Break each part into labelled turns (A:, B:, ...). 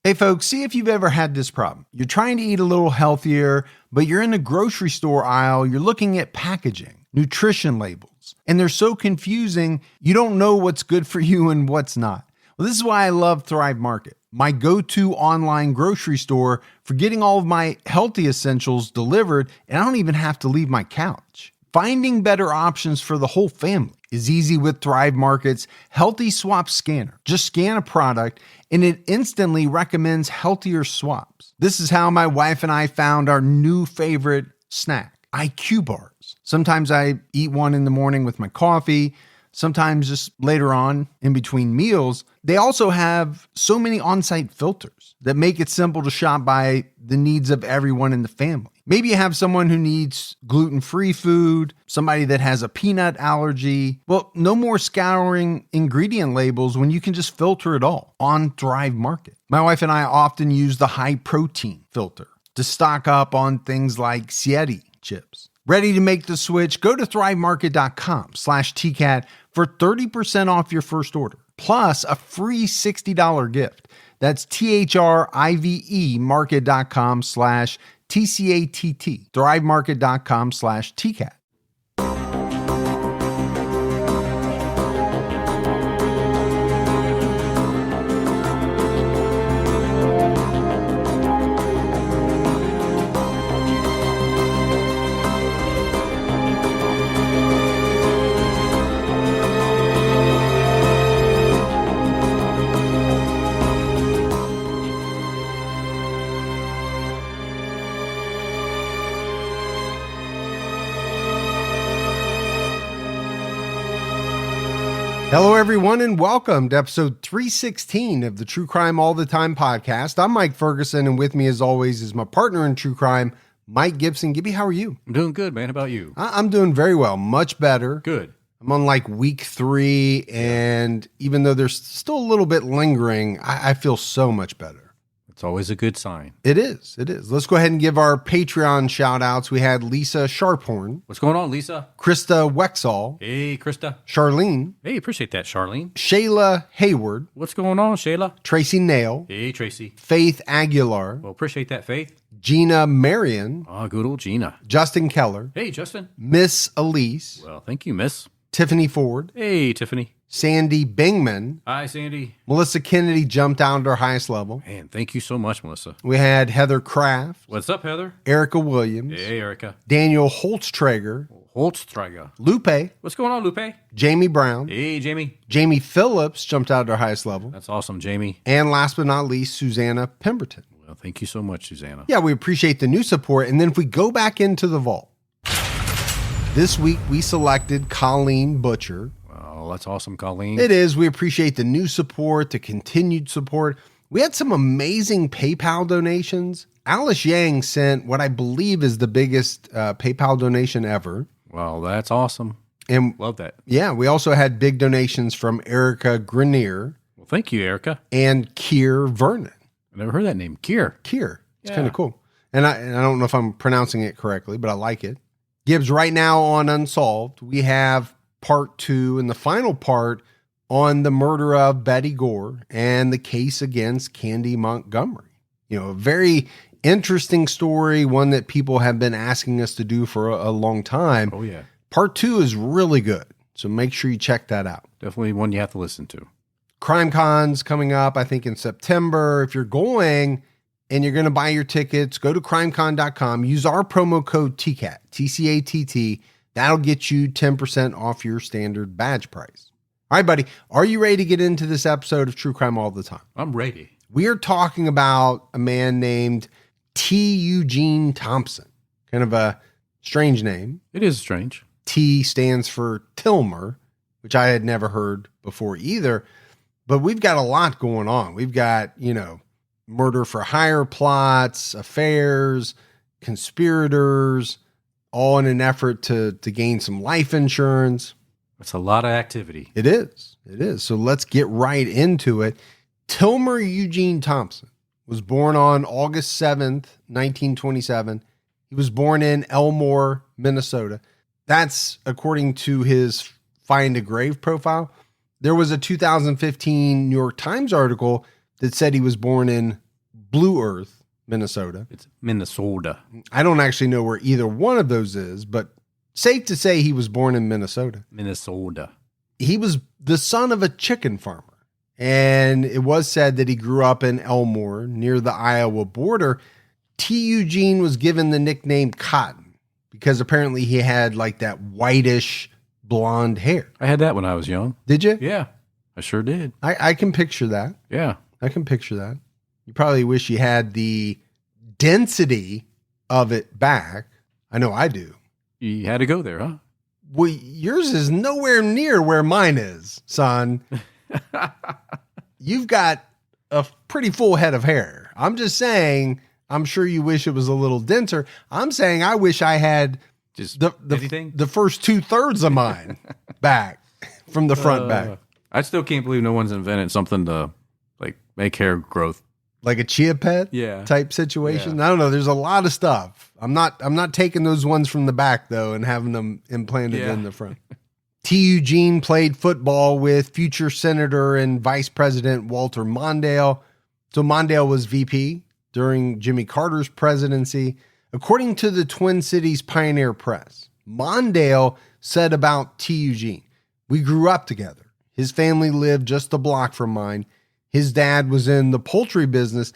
A: Hey folks, see if you've ever had this problem. You're trying to eat a little healthier, but you're in the grocery store aisle, you're looking at packaging, nutrition labels, and they're so confusing, you don't know what's good for you and what's not. Well, this is why I love Thrive Market, my go-to online grocery store for getting all of my healthy essentials delivered, and I don't even have to leave my couch. Finding better options for the whole family is easy with Thrive Market's Healthy Swap Scanner. Just scan a product and it instantly recommends healthier swaps. This is how my wife and I found our new favorite snack, IQ bars. Sometimes I eat one in the morning with my coffee, sometimes just later on in between meals. They also have so many on-site filters that make it simple to shop by the needs of everyone in the family. Maybe you have someone who needs gluten-free food, somebody that has a peanut allergy. Well, no more scouring ingredient labels when you can just filter it all on Thrive Market. My wife and I often use the high protein filter to stock up on things like Sieti chips. Ready to make the switch? Go to thrivemarket.com/TCAT for 30% off your first order, plus a free $60 gift. That's THRIVE market.com/TCATT, thrivemarket.com/TCAT. Hello, everyone, and welcome to episode 316 of the True Crime All the Time podcast. I'm Mike Ferguson, and with me, as always, is my partner in true crime, Mike Gibson. Gibby, how are you?
B: I'm doing good, man. How about you?
A: I'm doing very well, much better.
B: Good.
A: I'm on like week 3, and even though there's still a little bit lingering, I feel so much better.
B: It's always a good sign.
A: It is. It is. Let's go ahead and give our Patreon shout outs. We had Lisa Sharphorn.
B: What's going on, Lisa?
A: Krista Wexall.
B: Hey, Krista.
A: Charlene.
B: Hey, appreciate that, Charlene.
A: Shayla Hayward.
B: What's going on, Shayla?
A: Tracy Nail.
B: Hey, Tracy.
A: Faith Aguilar.
B: Well, appreciate that, Faith.
A: Gina Marion.
B: Oh, good old Gina.
A: Justin Keller.
B: Hey, Justin.
A: Miss Elise.
B: Well, thank you, Miss.
A: Tiffany Ford.
B: Hey, Tiffany.
A: Sandy Bingman.
B: Hi, Sandy.
A: Melissa Kennedy jumped down to her highest level.
B: Man, thank you so much, Melissa.
A: We had Heather Kraft.
B: What's up, Heather?
A: Erica Williams.
B: Hey, Erica.
A: Daniel Holtztrager.
B: Holtztrager.
A: Lupe.
B: What's going on, Lupe?
A: Jamie Brown.
B: Hey, Jamie.
A: Jamie Phillips jumped out to her highest level.
B: That's awesome, Jamie.
A: And last but not least, Susanna Pemberton.
B: Well, thank you so much, Susanna.
A: Yeah, we appreciate the new support. And then if we go back into the vault, this week we selected Colleen Butcher.
B: Oh, that's awesome, Colleen.
A: It is. We appreciate the new support, the continued support. We had some amazing PayPal donations. Alice Yang sent what I believe is the biggest PayPal donation ever.
B: Well, that's awesome.
A: And
B: love that.
A: Yeah, we also had big donations from Erica Grenier.
B: Well, thank you, Erica.
A: And Keir Vernon.
B: I never heard that name. Keir.
A: It's kind of cool. And I don't know if I'm pronouncing it correctly, but I like it. Gibbs, right now on Unsolved, we have part 2 and the final part on the murder of Betty Gore and the case against Candy Montgomery. You know, a very interesting story, one that people have been asking us to do for a long time.
B: Oh, yeah.
A: Part 2 is really good, so make sure you check that out.
B: Definitely one you have to listen to. Crime
A: Con's coming up, I think, in September. If you're going and you're going to buy your tickets, go to crimecon.com. Use our promo code TCAT, TCATT. That'll get you 10% off your standard badge price. All right, buddy. Are you ready to get into this episode of True Crime All the Time?
B: I'm ready.
A: We are talking about a man named T. Eugene Thompson. Kind of a strange name.
B: It is strange.
A: T stands for Tilmer, which I had never heard before either. But we've got a lot going on. We've got, murder for hire plots, affairs, conspirators, all in an effort to gain some life insurance.
B: It's a lot of activity.
A: It is. It is. So let's get right into it. Tilmer Eugene Thompson was born on August 7th, 1927. He was born in Elmore, Minnesota. That's according to his Find a Grave profile. There was a 2015 New York Times article that said he was born in Blue Earth, Minnesota.
B: It's Minnesota.
A: I don't actually know where either one of those is, but safe to say he was born in Minnesota.
B: Minnesota.
A: He was the son of a chicken farmer, and it was said that he grew up in Elmore near the Iowa border. T. Eugene was given the nickname Cotton because apparently he had like that whitish blonde hair.
B: I had that when I was young.
A: Did you?
B: Yeah, I sure did.
A: I can picture that.
B: Yeah.
A: I can picture that. You probably wish you had the density of it back. I know I do.
B: You had to go there, huh?
A: Well, yours is nowhere near where mine is, son. You've got a pretty full head of hair. I'm just saying, I'm sure you wish it was a little denser. I'm saying I wish I had
B: Just
A: the first 2/3 of mine back from the front back.
B: I still can't believe no one's invented something to like make hair growth.
A: Like a chia pet
B: Yeah.
A: type situation.
B: Yeah.
A: I don't know. There's a lot of stuff. I'm not taking those ones from the back though and having them implanted in the front. T. Eugene played football with future Senator and Vice President Walter Mondale. So Mondale was VP during Jimmy Carter's presidency. According to the Twin Cities Pioneer Press, Mondale said about T. Eugene, "We grew up together. His family lived just a block from mine. His dad was in the poultry business.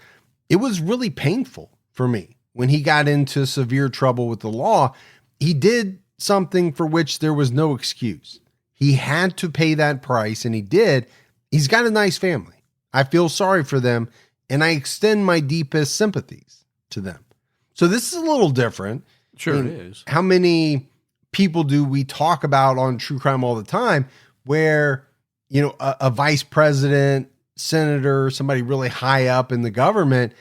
A: It was really painful for me when he got into severe trouble with the law. He did something for which there was no excuse. He had to pay that price, and he did. He's got a nice family. I feel sorry for them, and I extend my deepest sympathies to them." So this is a little different.
B: Sure it is.
A: How many people do we talk about on true crime all the time where, you know, a vice president, senator, somebody really high up in the government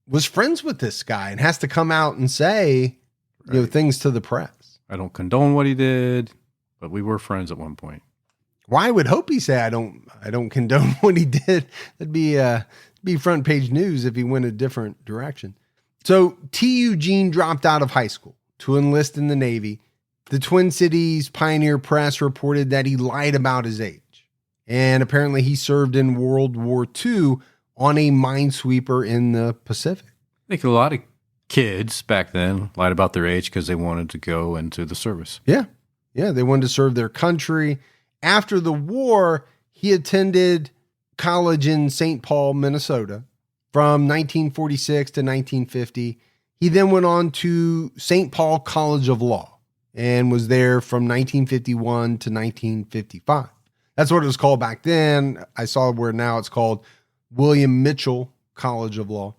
A: was friends with this guy and has to come out and say, you know, things to the press.
B: I don't condone what he did, but we were friends at one point.
A: Well, I would hope he say I don't condone what he did. That'd be front page news if he went a different direction. So T. Eugene dropped out of high school to enlist in the Navy. The Twin Cities Pioneer Press reported that he lied about his age. And apparently he served in World War II on a minesweeper in the Pacific.
B: I think a lot of kids back then lied about their age because they wanted to go into the service.
A: Yeah. Yeah. They wanted to serve their country. After the war, he attended college in St. Paul, Minnesota from 1946 to 1950. He then went on to St. Paul College of Law and was there from 1951 to 1955. That's what it was called back then. I saw where now it's called William Mitchell College of Law.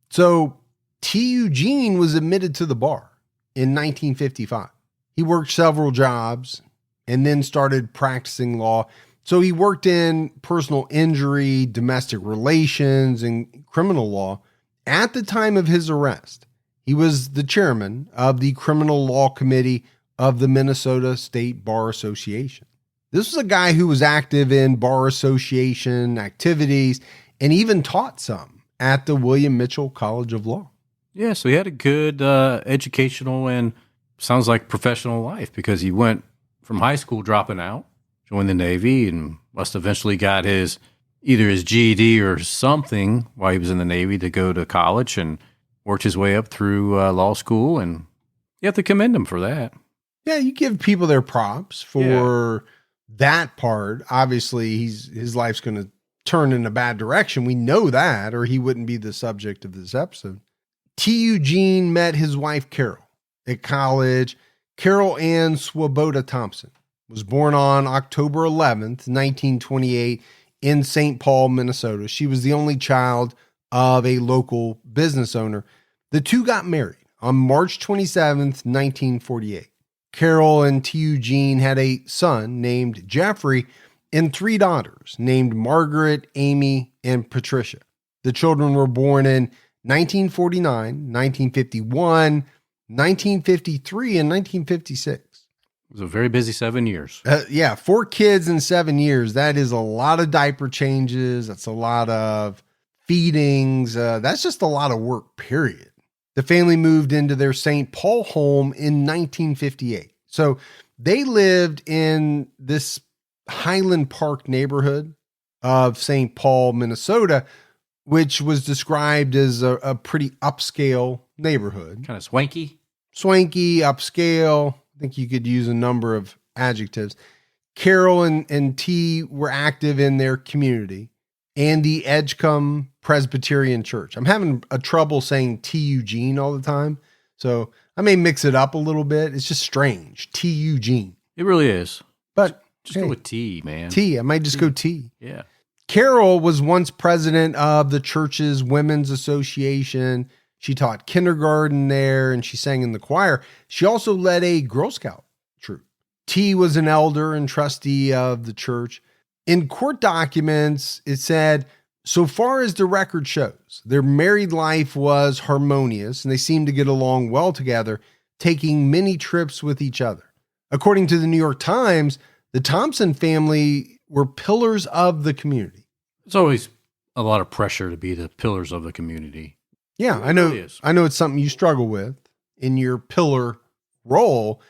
A: So T. Eugene was admitted to the bar in 1955. He worked several jobs and then started practicing law. So he worked in personal injury, domestic relations, and criminal law. At the time of his arrest, he was the chairman of the Criminal Law Committee of the Minnesota State Bar Association. This was a guy who was active in bar association activities and even taught some at the William Mitchell College of Law.
B: Yeah, so he had a good educational and sounds like professional life because he went from high school dropping out, joined the Navy, and must eventually got either his GED or something while he was in the Navy to go to college and worked his way up through law school. And you have to commend him for that.
A: Yeah, you give people their props for that part. Obviously, his life's going to turn in a bad direction. We know that, or he wouldn't be the subject of this episode. T. Eugene met his wife, Carol, at college. Carol Ann Swoboda Thompson was born on October 11th, 1928 in St. Paul, Minnesota. She was the only child of a local business owner. The two got married on March 27th, 1948. Carol and T. Eugene had a son named Jeffrey and three daughters named Margaret, Amy, and Patricia. The children were born in 1949, 1951, 1953, and 1956.
B: It was a very busy 7 years.
A: 4 kids in 7 years. That is a lot of diaper changes. That's a lot of feedings. That's just a lot of work, period. The family moved into their St. Paul home in 1958. So they lived in this Highland Park neighborhood of St. Paul, Minnesota, which was described as a pretty upscale neighborhood.
B: Kind of swanky.
A: Swanky, upscale. I think you could use a number of adjectives. Carol and T were active in their community and the Edgecombe Presbyterian Church. I'm having a trouble saying T. Eugene all the time, so I may mix it up a little bit. It's just strange. T. Eugene.
B: It really is.
A: But
B: just go with T, man.
A: T. I might just go T.
B: Yeah.
A: Carol was once president of the church's Women's Association. She taught kindergarten there and she sang in the choir. She also led a Girl Scout troop. T was an elder and trustee of the church. In court documents, it said, so far as the record shows, their married life was harmonious and they seemed to get along well together, taking many trips with each other. According to the New York Times, the Thompson family were pillars of the community.
B: It's always a lot of pressure to be the pillars of the community.
A: Yeah, I know.
B: Really is.
A: I know it's something you struggle with in your pillar role,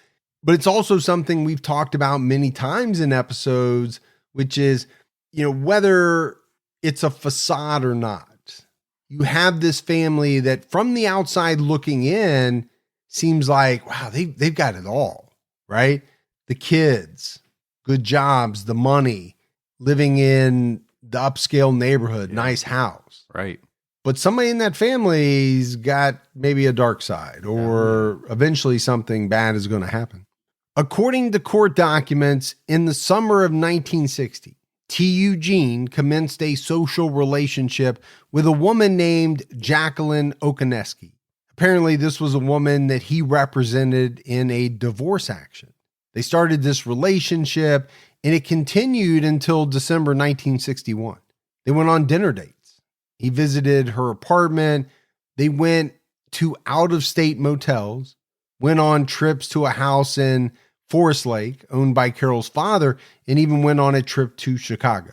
A: but it's also something we've talked about many times in episodes, which is, whether it's a facade or not. You have this family that from the outside looking in seems like, wow, they've got it all, right? The kids, good jobs, the money, living in the upscale neighborhood, nice house.
B: Right.
A: But somebody in that family's got maybe a dark side, or eventually something bad is going to happen. According to court documents, in the summer of 1960, T. Eugene commenced a social relationship with a woman named Jacqueline Okaneski. Apparently, this was a woman that he represented in a divorce action. They started this relationship, and it continued until December 1961. They went on dinner dates. He visited her apartment. They went to out-of-state motels, went on trips to a house in Forest Lake, owned by Carol's father, and even went on a trip to Chicago.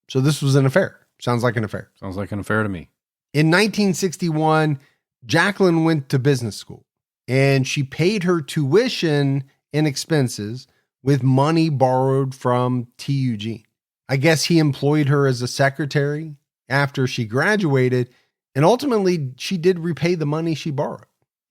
A: So this was an affair. Sounds like an affair.
B: Sounds like an affair to me.
A: In 1961, Jacqueline went to business school, and she paid her tuition and expenses with money borrowed from T. Eugene. I guess he employed her as a secretary after she graduated, and ultimately she did repay the money she borrowed.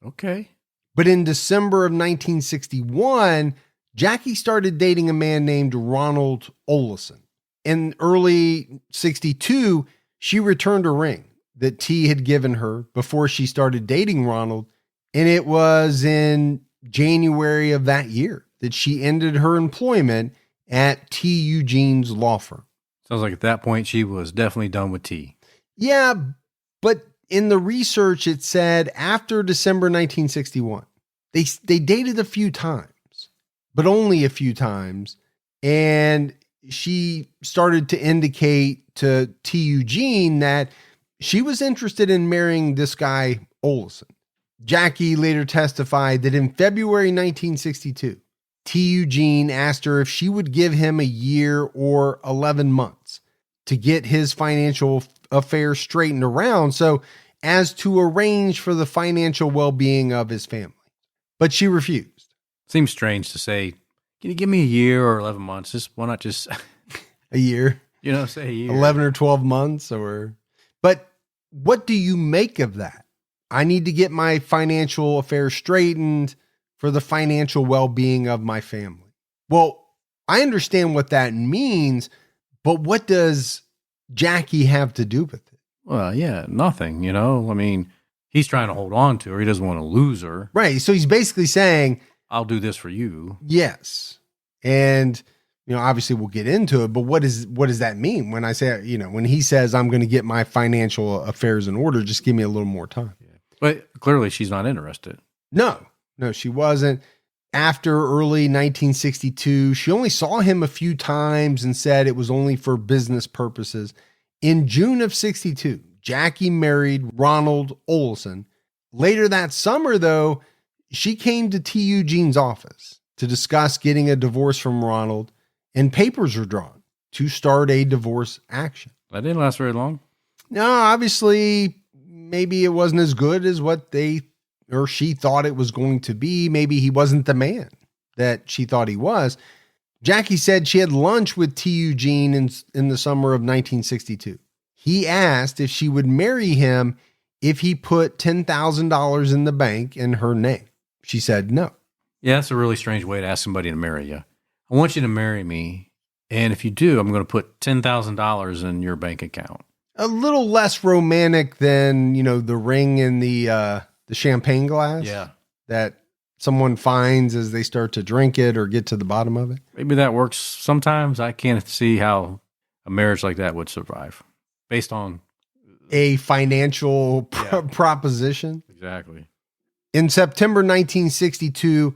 B: Okay.
A: But in December of 1961, Jackie started dating a man named Ronald Olison. In early 62, she returned a ring that T had given her before she started dating Ronald, and it was in January of that year that she ended her employment at T. Eugene's law firm.
B: Sounds like at that point she was definitely done with T.
A: Yeah, but in the research it said after December 1961, they dated a few times, but only a few times, and she started to indicate to T. Eugene that she was interested in marrying this guy Olison. Jackie later testified that in February 1962, T. Eugene asked her if she would give him a year or 11 months to get his financial affairs straightened around so as to arrange for the financial well-being of his family. But she refused.
B: Seems strange to say, can you give me a year or 11 months? Why not just
A: a year?
B: Say a year.
A: 11 or 12 months but what do you make of that? I need to get my financial affairs straightened for the financial well-being of my family. Well, I understand what that means, but what does Jackie have to do with it?
B: Well, yeah, nothing, I mean, he's trying to hold on to her. He doesn't want to lose her.
A: Right. So he's basically saying,
B: I'll do this for you.
A: Yes. And, obviously we'll get into it, but what does that mean when I say, when he says I'm going to get my financial affairs in order, just give me a little more time.
B: Yeah. But clearly she's not interested.
A: No, she wasn't. After early 1962, she only saw him a few times and said it was only for business purposes. In June of 62, Jackie married Ronald Olison. Later that summer, though, she came to T. Eugene's office to discuss getting a divorce from Ronald, and papers were drawn to start a divorce action.
B: That didn't last very long.
A: No, obviously, maybe it wasn't as good as what she thought it was going to be. Maybe he wasn't the man that she thought he was. Jackie said she had lunch with T. Eugene in the summer of 1962. he asked if she would marry him if he put $10,000 in the bank in her name. She said no.
B: Yeah, that's a really strange way to ask somebody to marry you. I want you to marry me, and if you do, I'm going to put $10,000 in your bank account.
A: A little less romantic than, the ring in the champagne glass.
B: Yeah.
A: That someone finds as they start to drink it or get to the bottom of it.
B: Maybe that works sometimes. I can't see how a marriage like that would survive based on
A: a financial proposition.
B: Exactly.
A: In September 1962,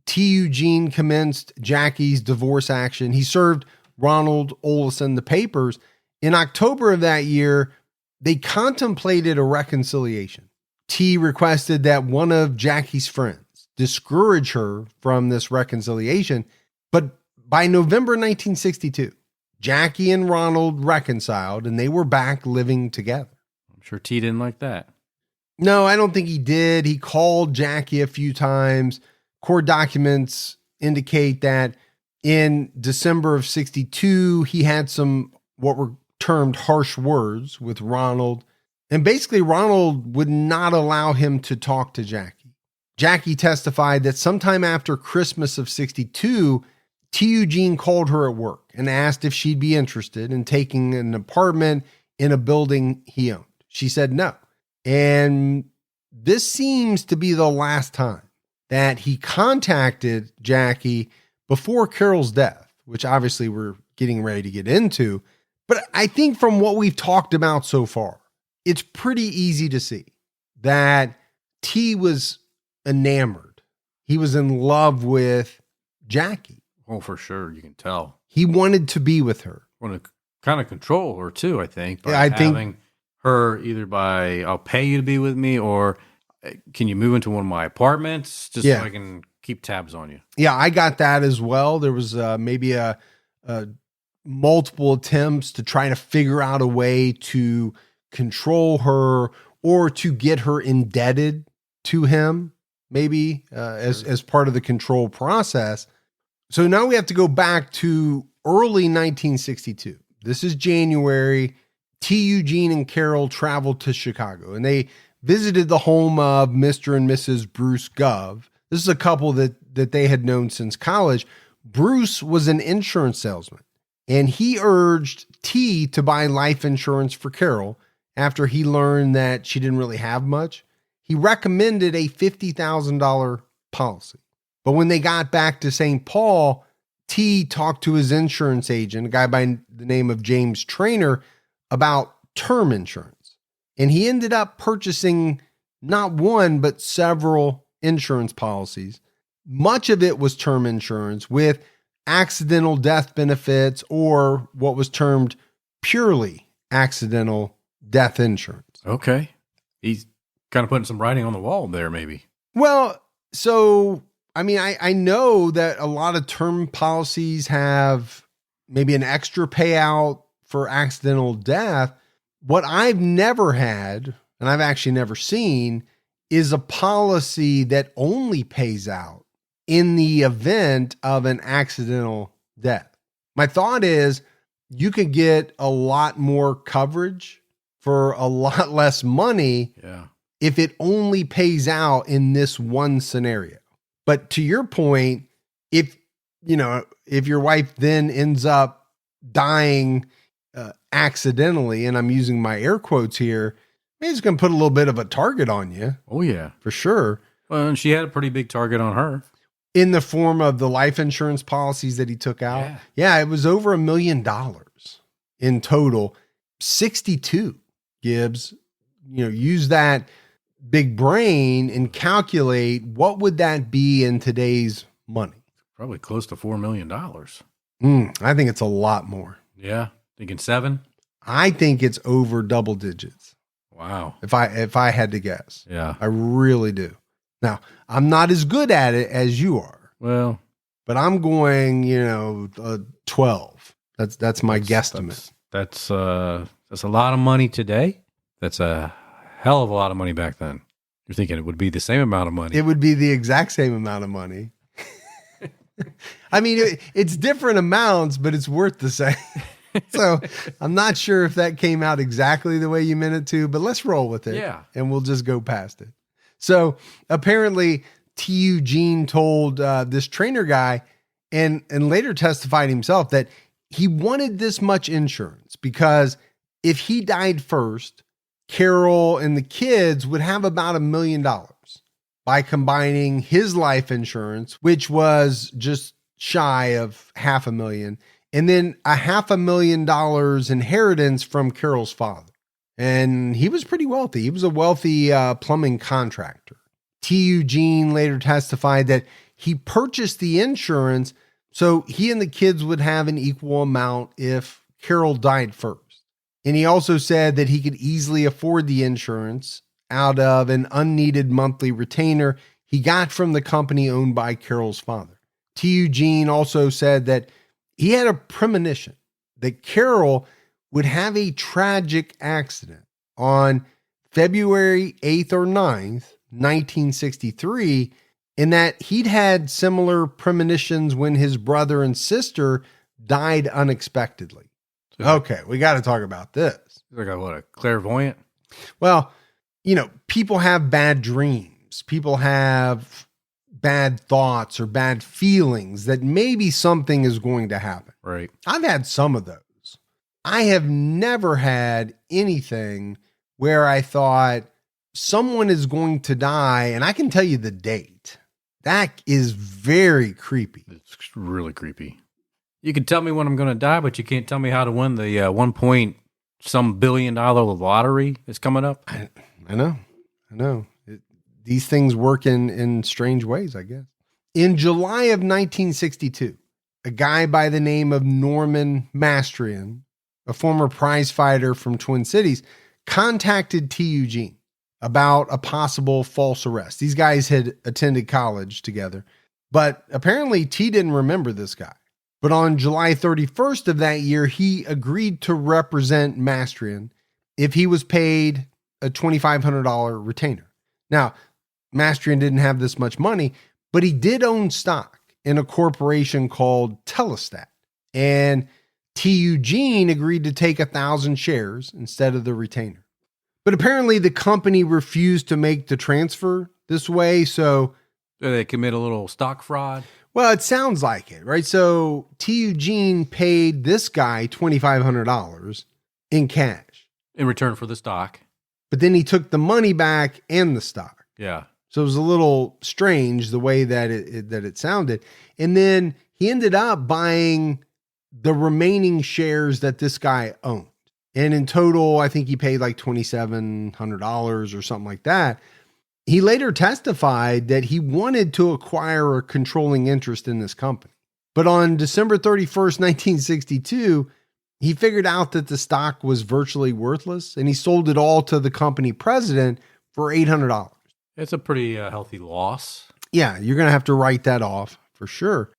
A: T. Eugene commenced Jackie's divorce action. He served Ronald Olson the papers. In October of that year, they contemplated a reconciliation. T requested that one of Jackie's friends discourage her from this reconciliation. But by November 1962, Jackie and Ronald reconciled and they were back living together.
B: I'm sure T didn't like that.
A: No, I don't think he did. He called Jackie a few times. Court documents indicate that in December of 62, he had some what were termed harsh words with Ronald. And basically, Ronald would not allow him to talk to Jackie. Jackie testified that sometime after Christmas of 62, T. Eugene called her at work and asked if she'd be interested in taking an apartment in a building he owned. She said no. And this seems to be the last time that he contacted Jackie before Carol's death, which obviously we're getting ready to get into. But I think from what we've talked about so far, it's pretty easy to see that T was enamored. He was in love with Jackie.
B: Oh, for sure. You can tell.
A: He wanted to be with her.
B: Want to kind of control her too, I think. By
A: I think
B: having her either by, I'll pay you to be with me, or can you move into one of my apartments just so I can keep tabs on you?
A: Yeah, I got that as well. There was maybe a multiple attempts to try to figure out a way to control her or to get her indebted to him, maybe as part of the control process. So now we have to go back to early 1962. This is January. T. Eugene and Carol traveled to Chicago and they visited the home of Mr. and Mrs. Bruce Gove. This is a couple that they had known since college. Bruce was an insurance salesman and he urged T to buy life insurance for Carol after he learned that she didn't really have much. He recommended a $50,000 policy. But when they got back to St. Paul, T talked to his insurance agent, a guy by the name of James Trainer, about term insurance. And he ended up purchasing not one, but several insurance policies. Much of it was term insurance with accidental death benefits or what was termed purely accidental death insurance.
B: Okay. He's kind of putting some writing on the wall there, maybe.
A: Well, so, I mean, I know that a lot of term policies have maybe an extra payout for accidental death. What I've never had, and I've actually never seen, is a policy that only pays out in the event of an accidental death. My thought is you could get a lot more coverage for a lot less money if it only pays out in this one scenario. But to your point, if your wife then ends up dying accidentally, and I'm using my air quotes here, maybe it's going to put a little bit of a target on you.
B: Oh, yeah.
A: For sure.
B: Well, and she had a pretty big target on her.
A: In the form of the life insurance policies that he took out. Yeah, it was over $1 million in total. 62, Gibbs. Use that big brain and calculate what would that be in today's money.
B: Probably close to $4 million.
A: I think it's a lot more.
B: Yeah. Thinking 7?
A: I think it's over double digits.
B: Wow.
A: If I had to guess.
B: Yeah.
A: I really do. Now, I'm not as good at it as you are.
B: Well,
A: but I'm going, 12. That's my guesstimate.
B: That's a lot of money today. That's a hell of a lot of money back then. You're thinking it would be the same amount of money.
A: It would be the exact same amount of money. I mean, it's different amounts, but it's worth the same. So I'm not sure if that came out exactly the way you meant it to, but let's roll with it.
B: Yeah.
A: And we'll just go past it. So apparently Eugene told this trainer guy and later testified himself that he wanted this much insurance because if he died first, Carol and the kids would have about $1 million by combining his life insurance, which was just shy of $500,000, and then $500,000 inheritance from Carol's father. And he was pretty wealthy. He was a wealthy plumbing contractor. Eugene later testified that he purchased the insurance so he and the kids would have an equal amount if Carol died first. And he also said that he could easily afford the insurance out of an unneeded monthly retainer he got from the company owned by Carol's father. Eugene also said that he had a premonition that Carol would have a tragic accident on February 8th or 9th, 1963, and that he'd had similar premonitions when his brother and sister died unexpectedly. Okay, we got to talk about this.
B: Like a clairvoyant?
A: Well, people have bad dreams. People have bad thoughts or bad feelings that maybe something is going to happen.
B: Right.
A: I've had some of those. I have never had anything where I thought someone is going to die and I can tell you the date. That is very creepy.
B: It's really creepy. You can tell me when I'm going to die, but you can't tell me how to win the 1 point some $1 billion lottery that's coming up.
A: I know. These things work in strange ways, I guess. In July of 1962, a guy by the name of Norman Mastrian, a former prize fighter from Twin Cities, contacted Eugene about a possible false arrest. These guys had attended college together, but apparently T didn't remember this guy. But on July 31st of that year, he agreed to represent Mastrian if he was paid a $2,500 retainer. Now, Mastrian didn't have this much money, but he did own stock in a corporation called Telestat. And Eugene agreed to take 1,000 shares instead of the retainer. But apparently the company refused to make the transfer this way, so
B: they commit a little stock fraud.
A: Well, it sounds like it, right? So Eugene paid this guy $2,500 in cash
B: in return for the stock.
A: But then he took the money back and the stock.
B: Yeah.
A: So it was a little strange the way that it sounded. And then he ended up buying the remaining shares that this guy owned. And in total, I think he paid like $2,700 or something like that. He later testified that he wanted to acquire a controlling interest in this company. But on December 31st, 1962, he figured out that the stock was virtually worthless and he sold it all to the company president for $800.
B: It's a pretty healthy loss.
A: Yeah, you're going to have to write that off for sure.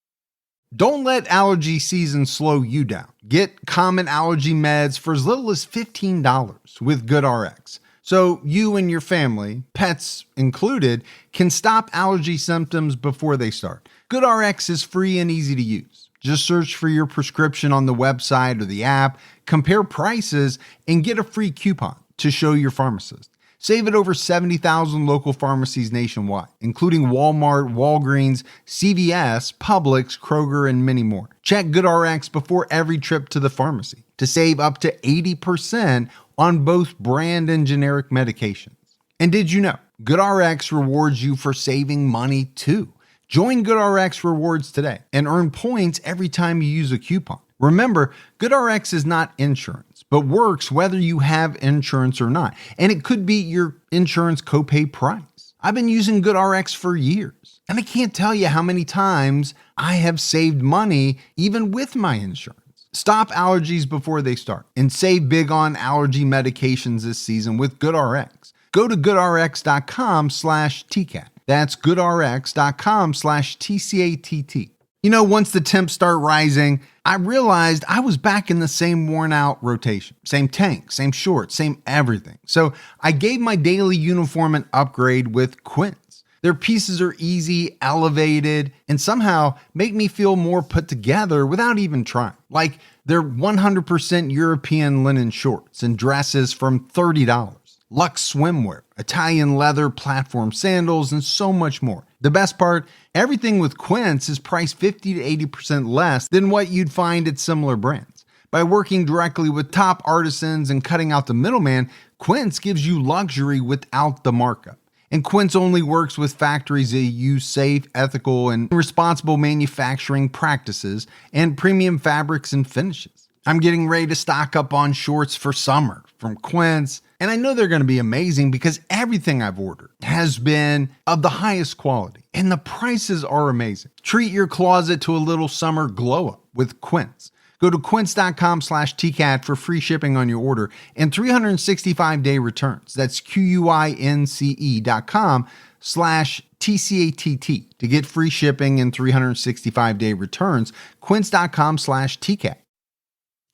A: Don't let allergy season slow you down. Get common allergy meds for as little as $15 with GoodRx. So you and your family, pets included, can stop allergy symptoms before they start. GoodRx is free and easy to use. Just search for your prescription on the website or the app, compare prices, and get a free coupon to show your pharmacist. Save at over 70,000 local pharmacies nationwide, including Walmart, Walgreens, CVS, Publix, Kroger, and many more. Check GoodRx before every trip to the pharmacy to save up to 80% on both brand and generic medications. And did you know GoodRx rewards you for saving money too? Join GoodRx Rewards today and earn points every time you use a coupon. Remember, GoodRx is not insurance, but works whether you have insurance or not. And it could be your insurance copay price. I've been using GoodRx for years, and I can't tell you how many times I have saved money even with my insurance. Stop allergies before they start and save big on allergy medications this season with GoodRx. Go to goodrx.com/TCAT. That's goodrx.com/TCATT. You know, once the temps start rising, I realized I was back in the same worn out rotation. Same tank, same shorts, same everything. So I gave my daily uniform an upgrade with Quince. Their pieces are easy, elevated, and somehow make me feel more put together without even trying. Like They're 100% European linen shorts and dresses from $30. Luxe swimwear, Italian leather platform sandals, and so much more. The best part, everything with Quince is priced 50 to 80% less than what you'd find at similar brands. By working directly with top artisans and cutting out the middleman, Quince gives you luxury without the markup. And Quince only works with factories that use safe, ethical, and responsible manufacturing practices and premium fabrics and finishes. I'm getting ready to stock up on shorts for summer from Quince, and I know they're going to be amazing because everything I've ordered has been of the highest quality, and the prices are amazing. Treat your closet to a little summer glow up with Quince. Go to quince.com/TCAT for free shipping on your order and 365-day returns. That's QUINCE.com/TCATT to get free shipping and 365-day returns. Quince.com/TCAT.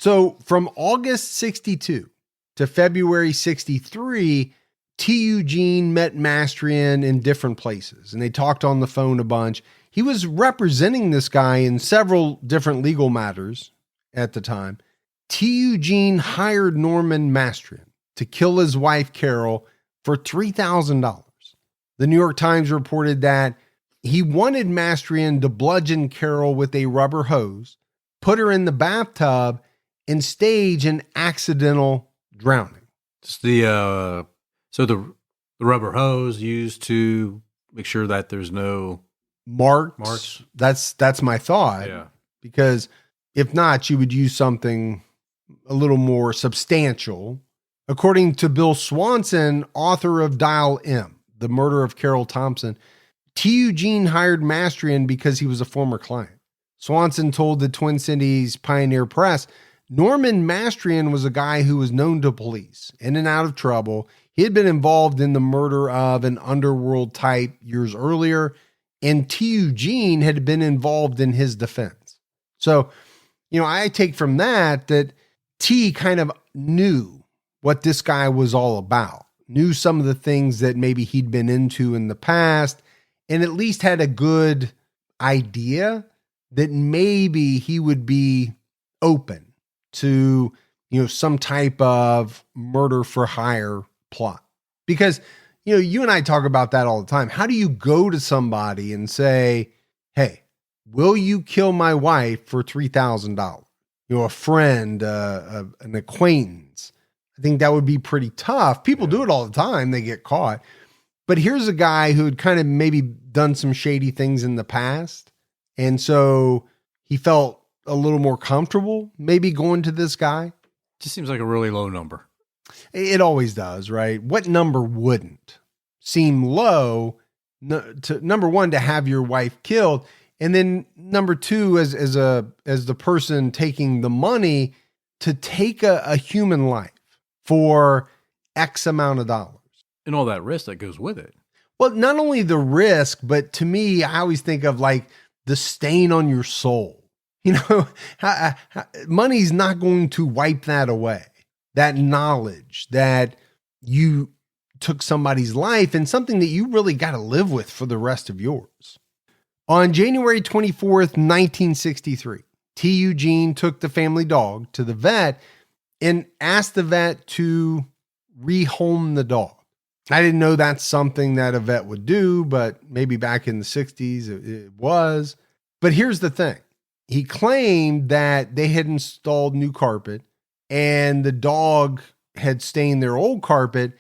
A: So from August 62 to February 63, T. Eugene met Mastrian in different places, and they talked on the phone a bunch. He was representing this guy in several different legal matters at the time. T. Eugene hired Norman Mastrian to kill his wife, Carol, for $3,000. The New York Times reported that he wanted Mastrian to bludgeon Carol with a rubber hose, put her in the bathtub, and stage an accidental drowning.
B: It's the rubber hose used to make sure that there's no
A: marks. That's my thought.
B: Yeah.
A: Because if not, you would use something a little more substantial. According to Bill Swanson, author of Dial M, The Murder of Carol Thompson, T. Eugene hired Mastrian because he was a former client. Swanson told the Twin Cities Pioneer Press, Norman Mastrian was a guy who was known to police, in and out of trouble. He had been involved in the murder of an underworld type years earlier, and T. Eugene had been involved in his defense. So, I take from that T kind of knew what this guy was all about, knew some of the things that maybe he'd been into in the past, and at least had a good idea that maybe he would be open to, some type of murder for hire plot. Because, you and I talk about that all the time. How do you go to somebody and say, hey, will you kill my wife for $3,000? A friend, an acquaintance. I think that would be pretty tough. People do it all the time. They get caught. But here's a guy who had kind of maybe done some shady things in the past. And so he felt a little more comfortable maybe going to this guy.
B: Just seems like a really low number.
A: It always does, right? What number wouldn't seem low number one, to have your wife killed? And then number two, as the person taking the money, to take a human life for X amount of dollars.
B: And all that risk that goes with it.
A: Well, not only the risk, but to me, I always think of like the stain on your soul. Money's not going to wipe that away. That knowledge that you took somebody's life and something that you really got to live with for the rest of yours. On January 24th, 1963, T. Eugene took the family dog to the vet and asked the vet to rehome the dog. I didn't know that's something that a vet would do, but maybe back in the 60s it was. But here's the thing. He claimed that they had installed new carpet and the dog had stained their old carpet.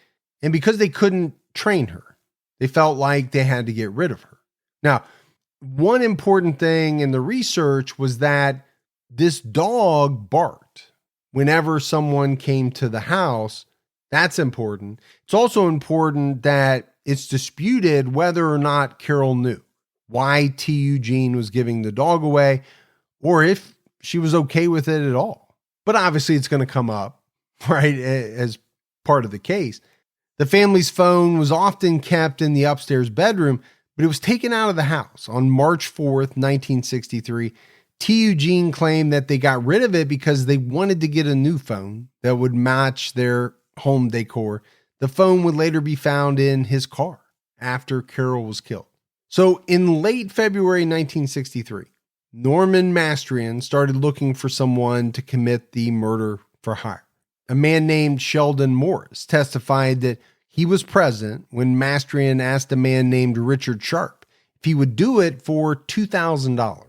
A: And because they couldn't train her, they felt like they had to get rid of her. Now, one important thing in the research was that this dog barked whenever someone came to the house. That's important. It's also important that it's disputed whether or not Carol knew why T. Eugene was giving the dog away, or if she was okay with it at all. But obviously it's going to come up, right, as part of the case. The family's phone was often kept in the upstairs bedroom, but it was taken out of the house on March 4th, 1963. T. Eugene claimed that they got rid of it because they wanted to get a new phone that would match their home decor. The phone would later be found in his car after Carol was killed. So in late February 1963, Norman Mastrian started looking for someone to commit the murder for hire. A man named Sheldon Morris testified that he was present when Mastrian asked a man named Richard Sharp if he would do it for $2,000.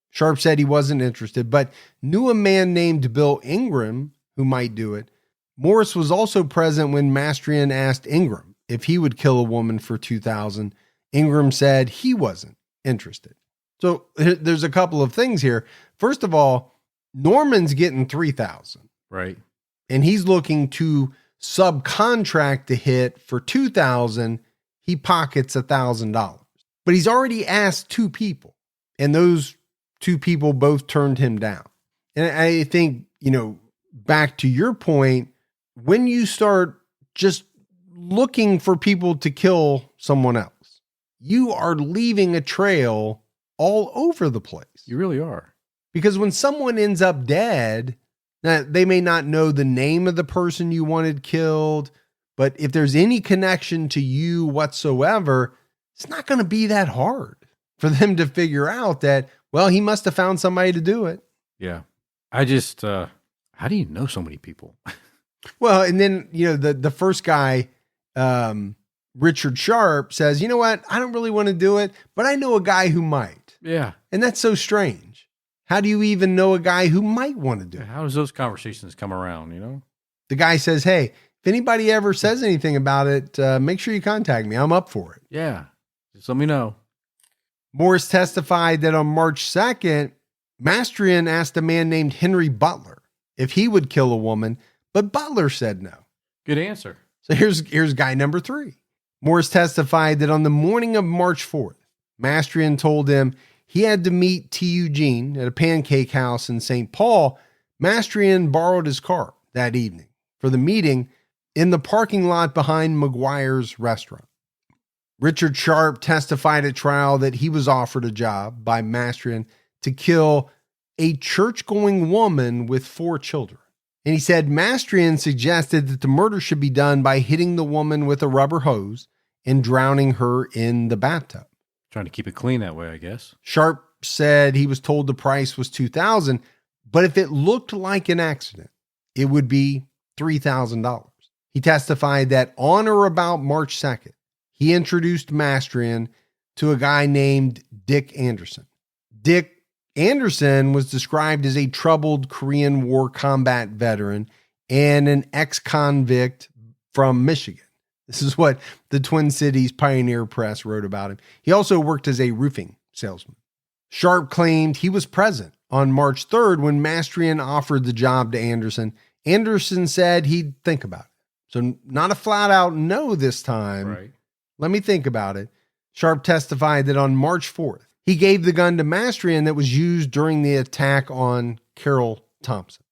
A: Sharp said he wasn't interested, but knew a man named Bill Ingram who might do it. Morris was also present when Mastrian asked Ingram if he would kill a woman for $2,000. Ingram said he wasn't interested. So there's a couple of things here. First of all, Norman's getting $3,000.
B: Right.
A: And he's looking to subcontract the hit for $2,000. He pockets $1,000. But he's already asked two people, and those two people both turned him down. And I think, back to your point, when you start just looking for people to kill someone else, you are leaving a trail all over the place.
B: You really are.
A: Because when someone ends up dead, now they may not know the name of the person you wanted killed, but if there's any connection to you whatsoever, it's not going to be that hard for them to figure out that, well, he must have found somebody to do it.
B: Yeah. I just, how do you know so many people?
A: Well, and then, the first guy, Richard Sharp, says, you know what? I don't really want to do it, but I know a guy who might.
B: Yeah.
A: And that's so strange. How do you even know a guy who might want to do it?
B: How does those conversations come around,
A: The guy says, hey, if anybody ever says anything about it, make sure you contact me. I'm up for it.
B: Yeah. Just let me know.
A: Morris testified that on March 2nd, Mastrian asked a man named Henry Butler if he would kill a woman, but Butler said no.
B: Good answer.
A: So here's guy number 3. Morris testified that on the morning of March 4th, Mastrian told him he had to meet T. Eugene at a pancake house in St. Paul. Mastrian borrowed his car that evening for the meeting in the parking lot behind McGuire's restaurant. Richard Sharp testified at trial that he was offered a job by Mastrian to kill a church-going woman with 4 children. And he said Mastrian suggested that the murder should be done by hitting the woman with a rubber hose and drowning her in the bathtub.
B: Trying to keep it clean that way, I guess.
A: Sharp said he was told the price was $2,000, but if it looked like an accident, it would be $3,000. He testified that on or about March 2nd, he introduced Mastrian to a guy named Dick Anderson. Dick Anderson was described as a troubled Korean War combat veteran and an ex-convict from Michigan. This is what the Twin Cities Pioneer Press wrote about him. He also worked as a roofing salesman. Sharp claimed he was present on March 3rd when Mastrian offered the job to Anderson. Anderson said he'd think about it. So not a flat out no this time.
B: Right.
A: Let me think about it. Sharp testified that on March 4th, he gave the gun to Mastrian that was used during the attack on Carol Thompson.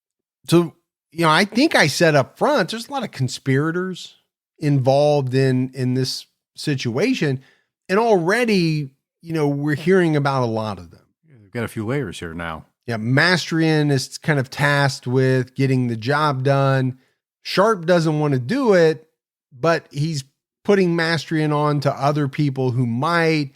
A: So, I think I said up front, there's a lot of conspirators involved in this situation. And already, we're hearing about a lot of them.
B: We've got a few layers here now.
A: Yeah, Mastrian is kind of tasked with getting the job done. Sharp doesn't want to do it, but he's putting Mastrian on to other people who might.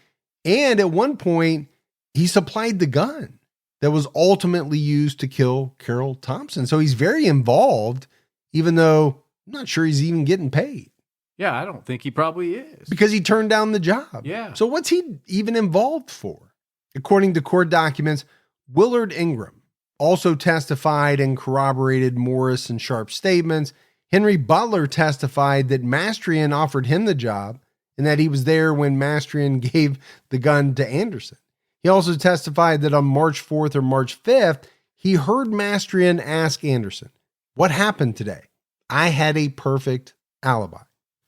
A: And at one point, he supplied the gun that was ultimately used to kill Carol Thompson. So he's very involved, even though I'm not sure he's even getting paid.
B: Yeah, I don't think he probably is.
A: Because he turned down the job.
B: Yeah.
A: So what's he even involved for? According to court documents, Willard Ingram also testified and corroborated Morris and Sharp's statements. Henry Butler testified that Mastrian offered him the job and that he was there when Mastrian gave the gun to Anderson. He also testified that on March 4th or March 5th, he heard Mastrian ask Anderson, "What happened today? I had a perfect alibi."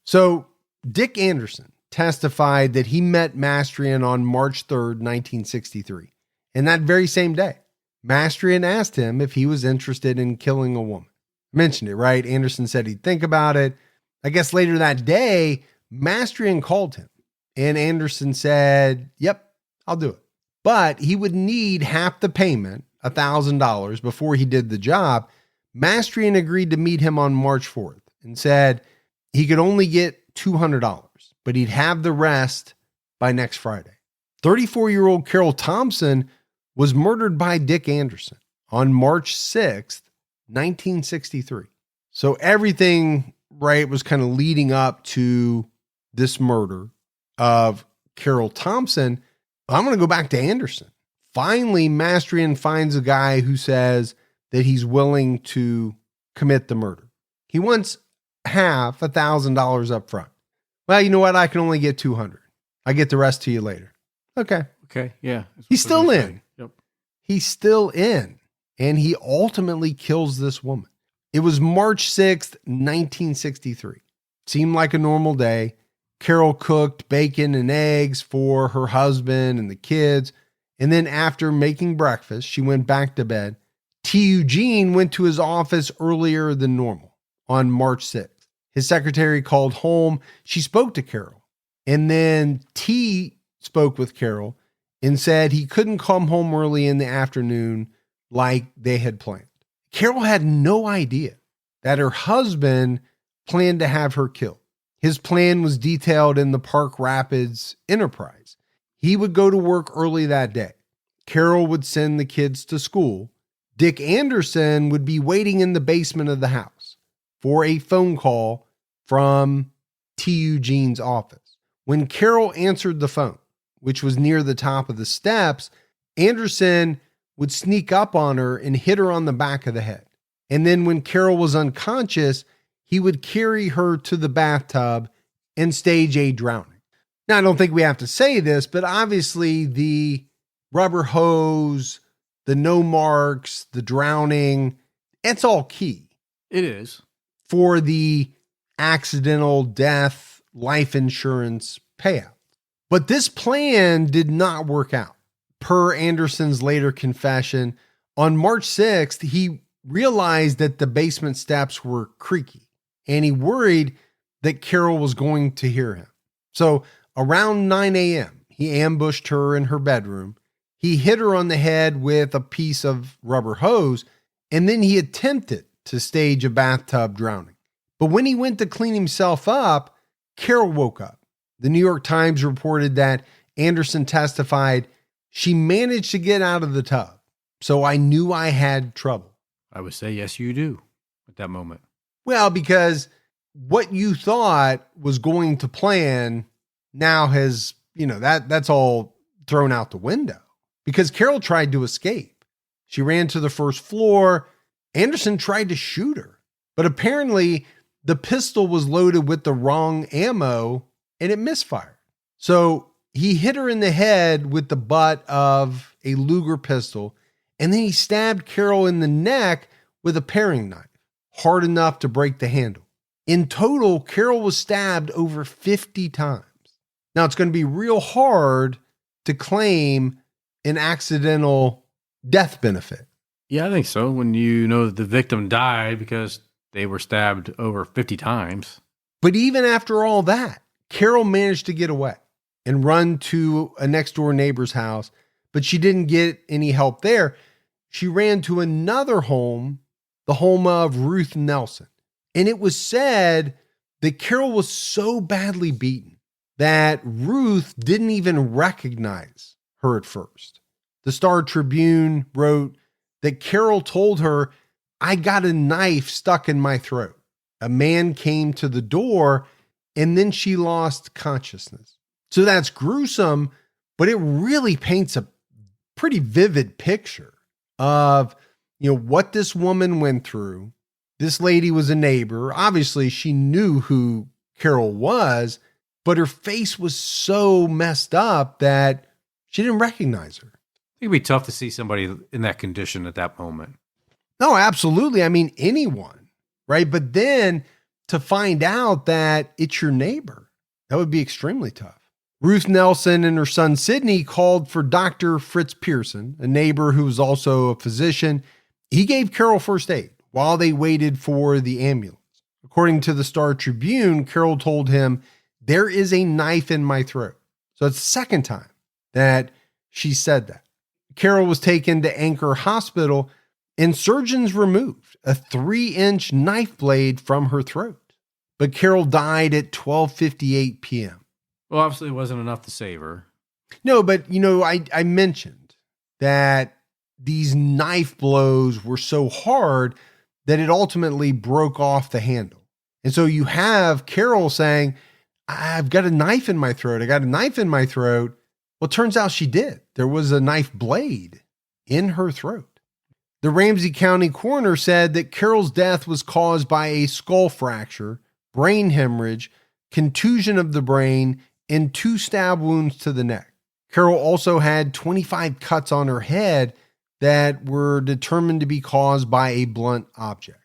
A: So Dick Anderson testified that he met Mastrian on March 3rd, 1963. And that very same day, Mastrian asked him if he was interested in killing a woman. I mentioned it, right? Anderson said he'd think about it. I guess later that day, Mastrian called him and Anderson said, "Yep, I'll do it." But he would need half the payment, $1,000, before he did the job. Mastrian agreed to meet him on March 4th and said he could only get $200, but he'd have the rest by next Friday. 34-year-old Carol Thompson was murdered by Dick Anderson on March 6th, 1963. So everything, right, was kind of leading up to this murder of Carol Thompson. I'm going to go back to Anderson. Finally, Mastrian finds a guy who says that he's willing to commit the murder. He wants $1,000 up front. Well, you know what? I can only get $200. I get the rest to you later. Okay.
B: Okay. Yeah.
A: He's still in.
B: Yep.
A: He's still in. And he ultimately kills this woman. It was March 6th, 1963. Seemed like a normal day. Carol cooked bacon and eggs for her husband and the kids. And then after making breakfast, she went back to bed. T. Eugene went to his office earlier than normal on March 6th. His secretary called home. She spoke to Carol. And then T spoke with Carol and said he couldn't come home early in the afternoon like they had planned. Carol had no idea that her husband planned to have her killed. His plan was detailed in the Park Rapids Enterprise. He would go to work early that day. Carol would send the kids to school. Dick Anderson would be waiting in the basement of the house for a phone call from T. Eugene's office. When Carol answered the phone, which was near the top of the steps, Anderson would sneak up on her and hit her on the back of the head. And then when Carol was unconscious, he would carry her to the bathtub and stage a drowning. Now, I don't think we have to say this, but obviously the rubber hose, the no marks, the drowning, it's all key.
B: It is.
A: For the accidental death life insurance payout. But this plan did not work out. Per Anderson's later confession, on March 6th, he realized that the basement steps were creaky, and he worried that Carol was going to hear him. So around 9 a.m., he ambushed her in her bedroom. He hit her on the head with a piece of rubber hose, and then he attempted to stage a bathtub drowning. But when he went to clean himself up, Carol woke up. The New York Times reported that Anderson testified, "She managed to get out of the tub, so I knew I had trouble."
B: I would say, yes, you do at that moment.
A: Well, because what you thought was going to plan now has, that's all thrown out the window. Because Carol tried to escape. She ran to the first floor. Anderson tried to shoot her. But apparently the pistol was loaded with the wrong ammo and it misfired. So he hit her in the head with the butt of a Luger pistol. And then he stabbed Carol in the neck with a paring knife, hard enough to break the handle. In total, Carol was stabbed over 50 times. Now, it's going to be real hard to claim an accidental death benefit.
B: Yeah, I think so. When you know that the victim died because they were stabbed over 50 times.
A: But even after all that, Carol managed to get away and run to a next door neighbor's house, but she didn't get any help there. She ran to another home, the home of Ruth Nelson. And it was said that Carol was so badly beaten that Ruth didn't even recognize her at first. The Star Tribune wrote that Carol told her, "I got a knife stuck in my throat." A man came to the door and then she lost consciousness. So that's gruesome, but it really paints a pretty vivid picture of, what this woman went through. This lady was a neighbor. Obviously, she knew who Carol was, but her face was so messed up that she didn't recognize her.
B: It'd be tough to see somebody in that condition at that moment.
A: No, absolutely. I mean, anyone, right? But then to find out that it's your neighbor, that would be extremely tough. Ruth Nelson and her son Sidney called for Dr. Fritz Pearson, a neighbor who was also a physician. He gave Carol first aid while they waited for the ambulance. According to the Star Tribune, Carol told him, "There is a knife in my throat." So it's the second time that she said that. Carol was taken to Anchor Hospital and surgeons removed a 3-inch knife blade from her throat. But Carol died at 12:58 p.m.
B: Well, obviously it wasn't enough to save her.
A: No, but I mentioned that these knife blows were so hard that it ultimately broke off the handle. And so you have Carol saying, I've got a knife in my throat. I got a knife in my throat. Well, it turns out she did. There was a knife blade in her throat. The Ramsey County coroner said that Carol's death was caused by a skull fracture, brain hemorrhage, contusion of the brain, and 2 stab wounds to the neck. Carol also had 25 cuts on her head that were determined to be caused by a blunt object.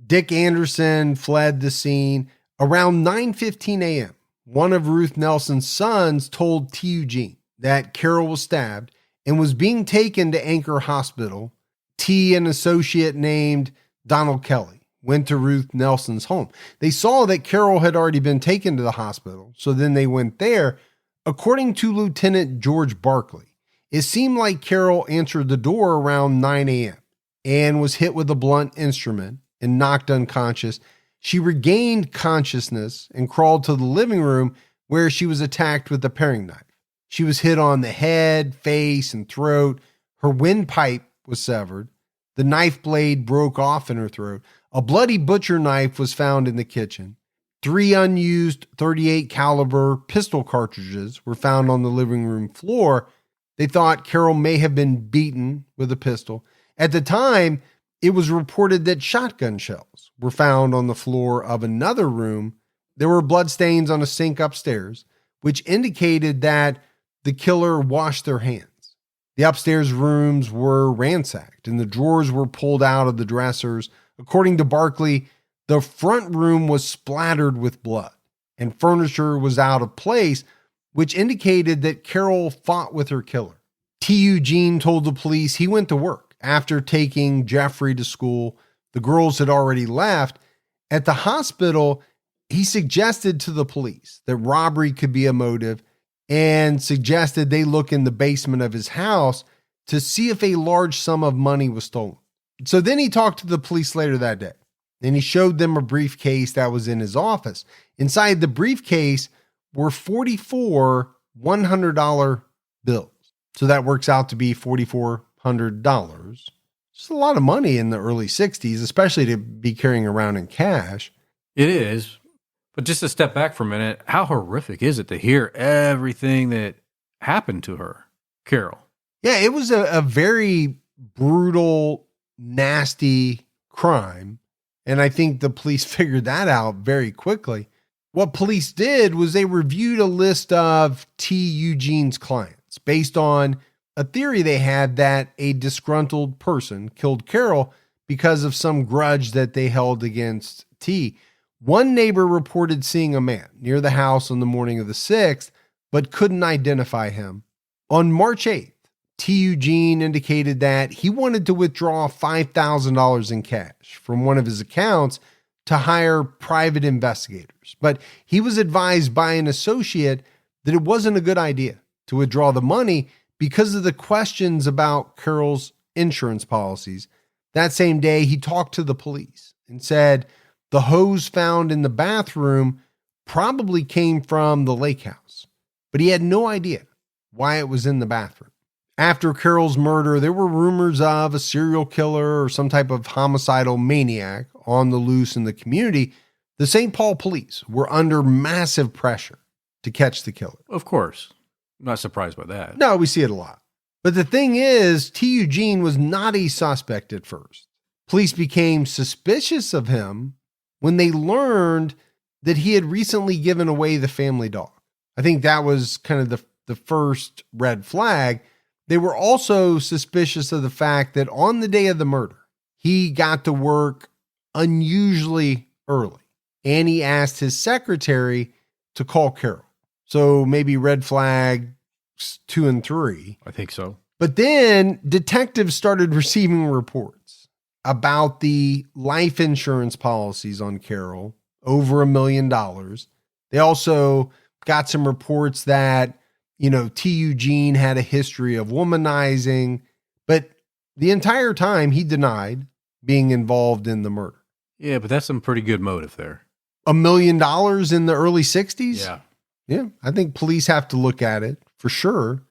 A: Dick Anderson fled the scene. Around 9:15 a.m., one of Ruth Nelson's sons told T. Eugene that Carol was stabbed and was being taken to Anchor Hospital. T, an associate named Donald Kelly, went to Ruth Nelson's home. They saw that Carol had already been taken to the hospital, so then they went there. According to Lieutenant George Barkley, it seemed like Carol answered the door around 9 a.m. and was hit with a blunt instrument and knocked unconscious. She regained consciousness and crawled to the living room where she was attacked with a paring knife. She was hit on the head, face, and throat. Her windpipe was severed. The knife blade broke off in her throat. A bloody butcher knife was found in the kitchen. 3 unused .38 caliber pistol cartridges were found on the living room floor. They thought Carol may have been beaten with a pistol. At the time, it was reported that shotgun shells were found on the floor of another room. There were bloodstains on a sink upstairs, which indicated that the killer washed their hands. The upstairs rooms were ransacked and the drawers were pulled out of the dressers. According to Barkley, the front room was splattered with blood and furniture was out of place, which indicated that Carol fought with her killer. T. Eugene told the police he went to work after taking Jeffrey to school. The girls had already left. At the hospital, he suggested to the police that robbery could be a motive and suggested they look in the basement of his house to see if a large sum of money was stolen. So then he talked to the police later that day, and he showed them a briefcase that was in his office. Inside the briefcase were 44 $100 bills. So that works out to be $4,400. It's a lot of money in the early 60s, especially to be carrying around in cash.
B: It is. But just to step back for a minute, how horrific is it to hear everything that happened to her, Carol?
A: Yeah, it was a very brutal, nasty crime. And I think the police figured that out very quickly. What police did was they reviewed a list of T. Eugene's clients based on a theory they had that a disgruntled person killed Carol because of some grudge that they held against T. One neighbor reported seeing a man near the house on the morning of the 6th, but couldn't identify him. On March 8th, T. Eugene indicated that he wanted to withdraw $5,000 in cash from one of his accounts to hire private investigators, but he was advised by an associate that it wasn't a good idea to withdraw the money because of the questions about Carol's insurance policies. That same day, he talked to the police and said the hose found in the bathroom probably came from the lake house, but he had no idea why it was in the bathroom. After Carol's murder, there were rumors of a serial killer or some type of homicidal maniac on the loose in the community. The St. Paul police were under massive pressure to catch the killer.
B: Of course. I'm not surprised by that.
A: No, we see it a lot. But the thing is, T. Eugene was not a suspect at first. Police became suspicious of him when they learned that he had recently given away the family dog. I think that was kind of the first red flag. They were also suspicious of the fact that on the day of the murder, he got to work unusually early, and he asked his secretary to call Carol. So maybe red flags 2 and 3.
B: I think so.
A: But then detectives started receiving reports about the life insurance policies on Carol, over $1 million. They also got some reports that, T. Eugene had a history of womanizing, but the entire time he denied being involved in the murder.
B: Yeah, but that's some pretty good motive there.
A: $1 million in the early 60s?
B: Yeah.
A: Yeah, I think police have to look at it for sure.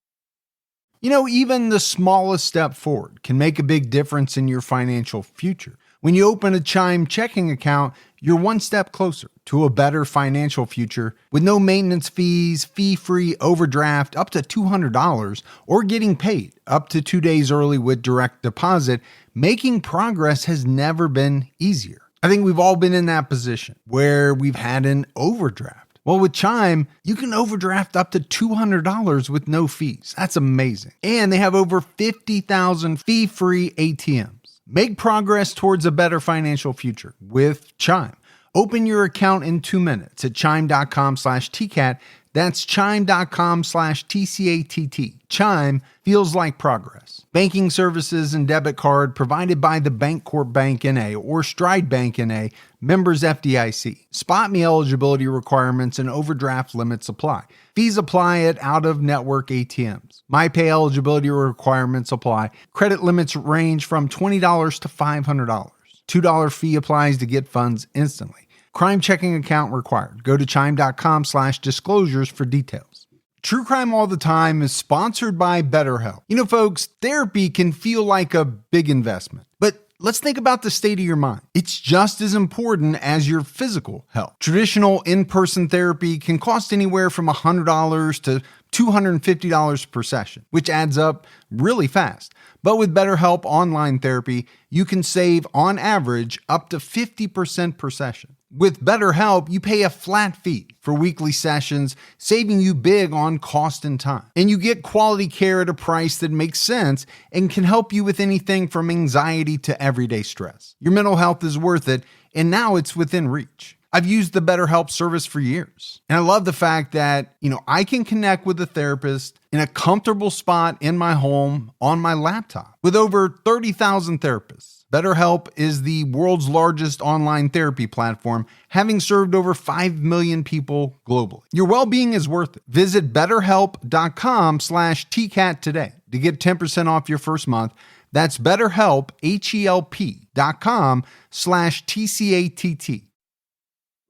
A: Even the smallest step forward can make a big difference in your financial future. When you open a Chime checking account, you're one step closer to a better financial future with no maintenance fees, fee-free overdraft up to $200, or getting paid up to 2 days early with direct deposit. Making progress has never been easier. I think we've all been in that position where we've had an overdraft. Well, with Chime, you can overdraft up to $200 with no fees. That's amazing. And they have over 50,000 fee-free ATMs. Make progress towards a better financial future with Chime. Open your account in 2 minutes at chime.com/TCAT. That's chime.com/TCATT. Chime feels like progress. Banking services and debit card provided by the Bancorp Bank N.A. or Stride Bank N.A., members FDIC. Spot me eligibility requirements and overdraft limits apply. Fees apply at out-of-network ATMs. MyPay eligibility requirements apply. Credit limits range from $20 to $500. $2 fee applies to get funds instantly. Crime checking account required. Go to chime.com/disclosures for details. True Crime All the Time is sponsored by BetterHelp. Folks, therapy can feel like a big investment, but let's think about the state of your mind. It's just as important as your physical health. Traditional in-person therapy can cost anywhere from $100 to $250 per session, which adds up really fast. But with BetterHelp Online Therapy, you can save, on average, up to 50% per session. With BetterHelp, you pay a flat fee for weekly sessions, saving you big on cost and time. And you get quality care at a price that makes sense and can help you with anything from anxiety to everyday stress. Your mental health is worth it, and now it's within reach. I've used the BetterHelp service for years, and I love the fact that, I can connect with a therapist in a comfortable spot in my home on my laptop. With over 30,000 therapists, BetterHelp is the world's largest online therapy platform, having served over 5 million people globally. Your well-being is worth it. Visit betterhelp.com/TCAT today to get 10% off your first month. That's BetterHelp, HELP.com/TCATT.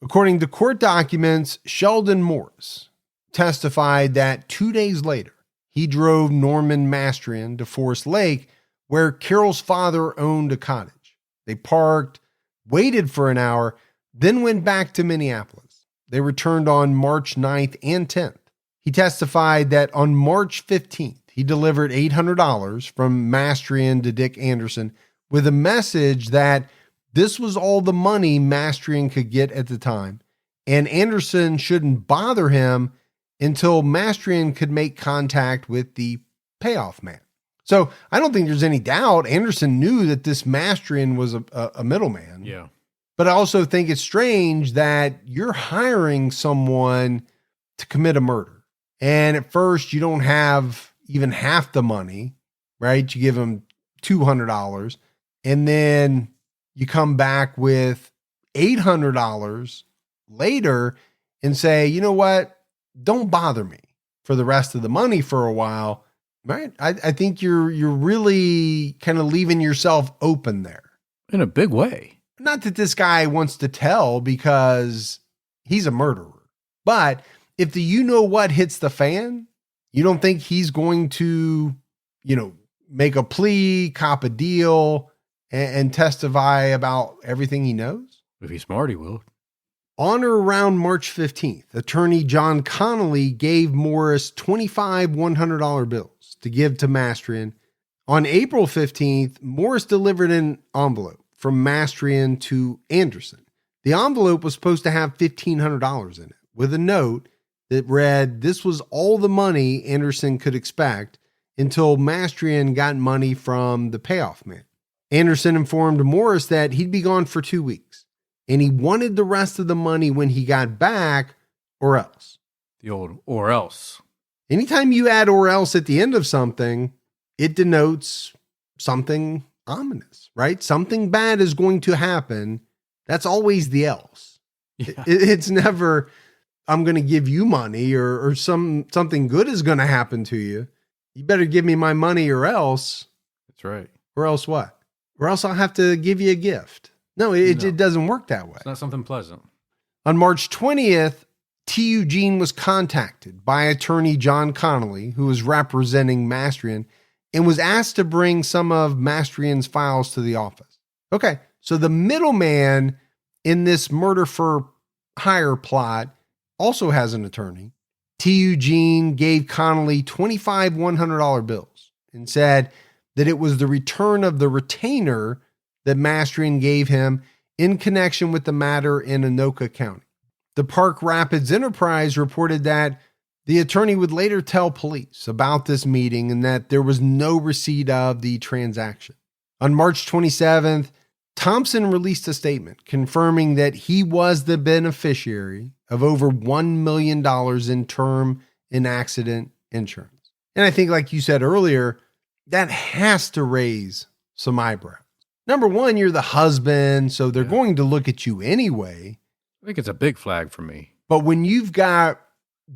A: According to court documents, Sheldon Morris testified that 2 days later, he drove Norman Mastrian to Forest Lake, where Carol's father owned a cottage. They parked, waited for an hour, then went back to Minneapolis. They returned on March 9th and 10th. He testified that on March 15th, he delivered $800 from Mastrian to Dick Anderson with a message that this was all the money Mastrian could get at the time, and Anderson shouldn't bother him until Mastrian could make contact with the payoff man. So I don't think there's any doubt Anderson knew that this Mastrian was a middleman.
B: Yeah.
A: But I also think it's strange that you're hiring someone to commit a murder. And at first you don't have even half the money, right? You give him $200, and then you come back with $800 later and say, you know what? Don't bother me for the rest of the money for a while, right? I think you're really kind of leaving yourself open there.
B: In a big way.
A: Not that this guy wants to tell because he's a murderer, but if the you-know-what hits the fan, you don't think he's going to, make a plea, cop a deal, and testify about everything he knows?
B: If he's smart, he will.
A: On or around March 15th, attorney John Connolly gave Morris 25 $100 bills to give to Mastrian. On April 15th, Morris delivered an envelope from Mastrian to Anderson. The envelope was supposed to have $1,500 in it, with a note that read, this was all the money Anderson could expect until Mastrian got money from the payoff man. Anderson informed Morris that he'd be gone for 2 weeks, and he wanted the rest of the money when he got back, or else.
B: The old or else.
A: Anytime you add or else at the end of something, it denotes something ominous, right? Something bad is going to happen. That's always the else.
B: Yeah.
A: It's never, I'm going to give you money or something good is going to happen to you. You better give me my money or else.
B: That's right.
A: Or else what? Or else I'll have to give you a gift. No, it doesn't work that way.
B: It's not something pleasant.
A: On March 20th, T. Eugene was contacted by attorney John Connolly, who was representing Mastrian, and was asked to bring some of Mastrian's files to the office. Okay, so the middleman in this murder for hire plot also has an attorney. T. Eugene gave Connolly 25 $100 bills and said that it was the return of the retainer that Mastrian gave him in connection with the matter in Anoka County. The Park Rapids Enterprise reported that the attorney would later tell police about this meeting and that there was no receipt of the transaction. On March 27th, Thompson released a statement confirming that he was the beneficiary of over $1 million in term and accident insurance. And I think, like you said earlier, that has to raise some eyebrows. Number one, you're the husband, so they're going to look at you anyway.
B: I think it's a big flag for me.
A: But when you've got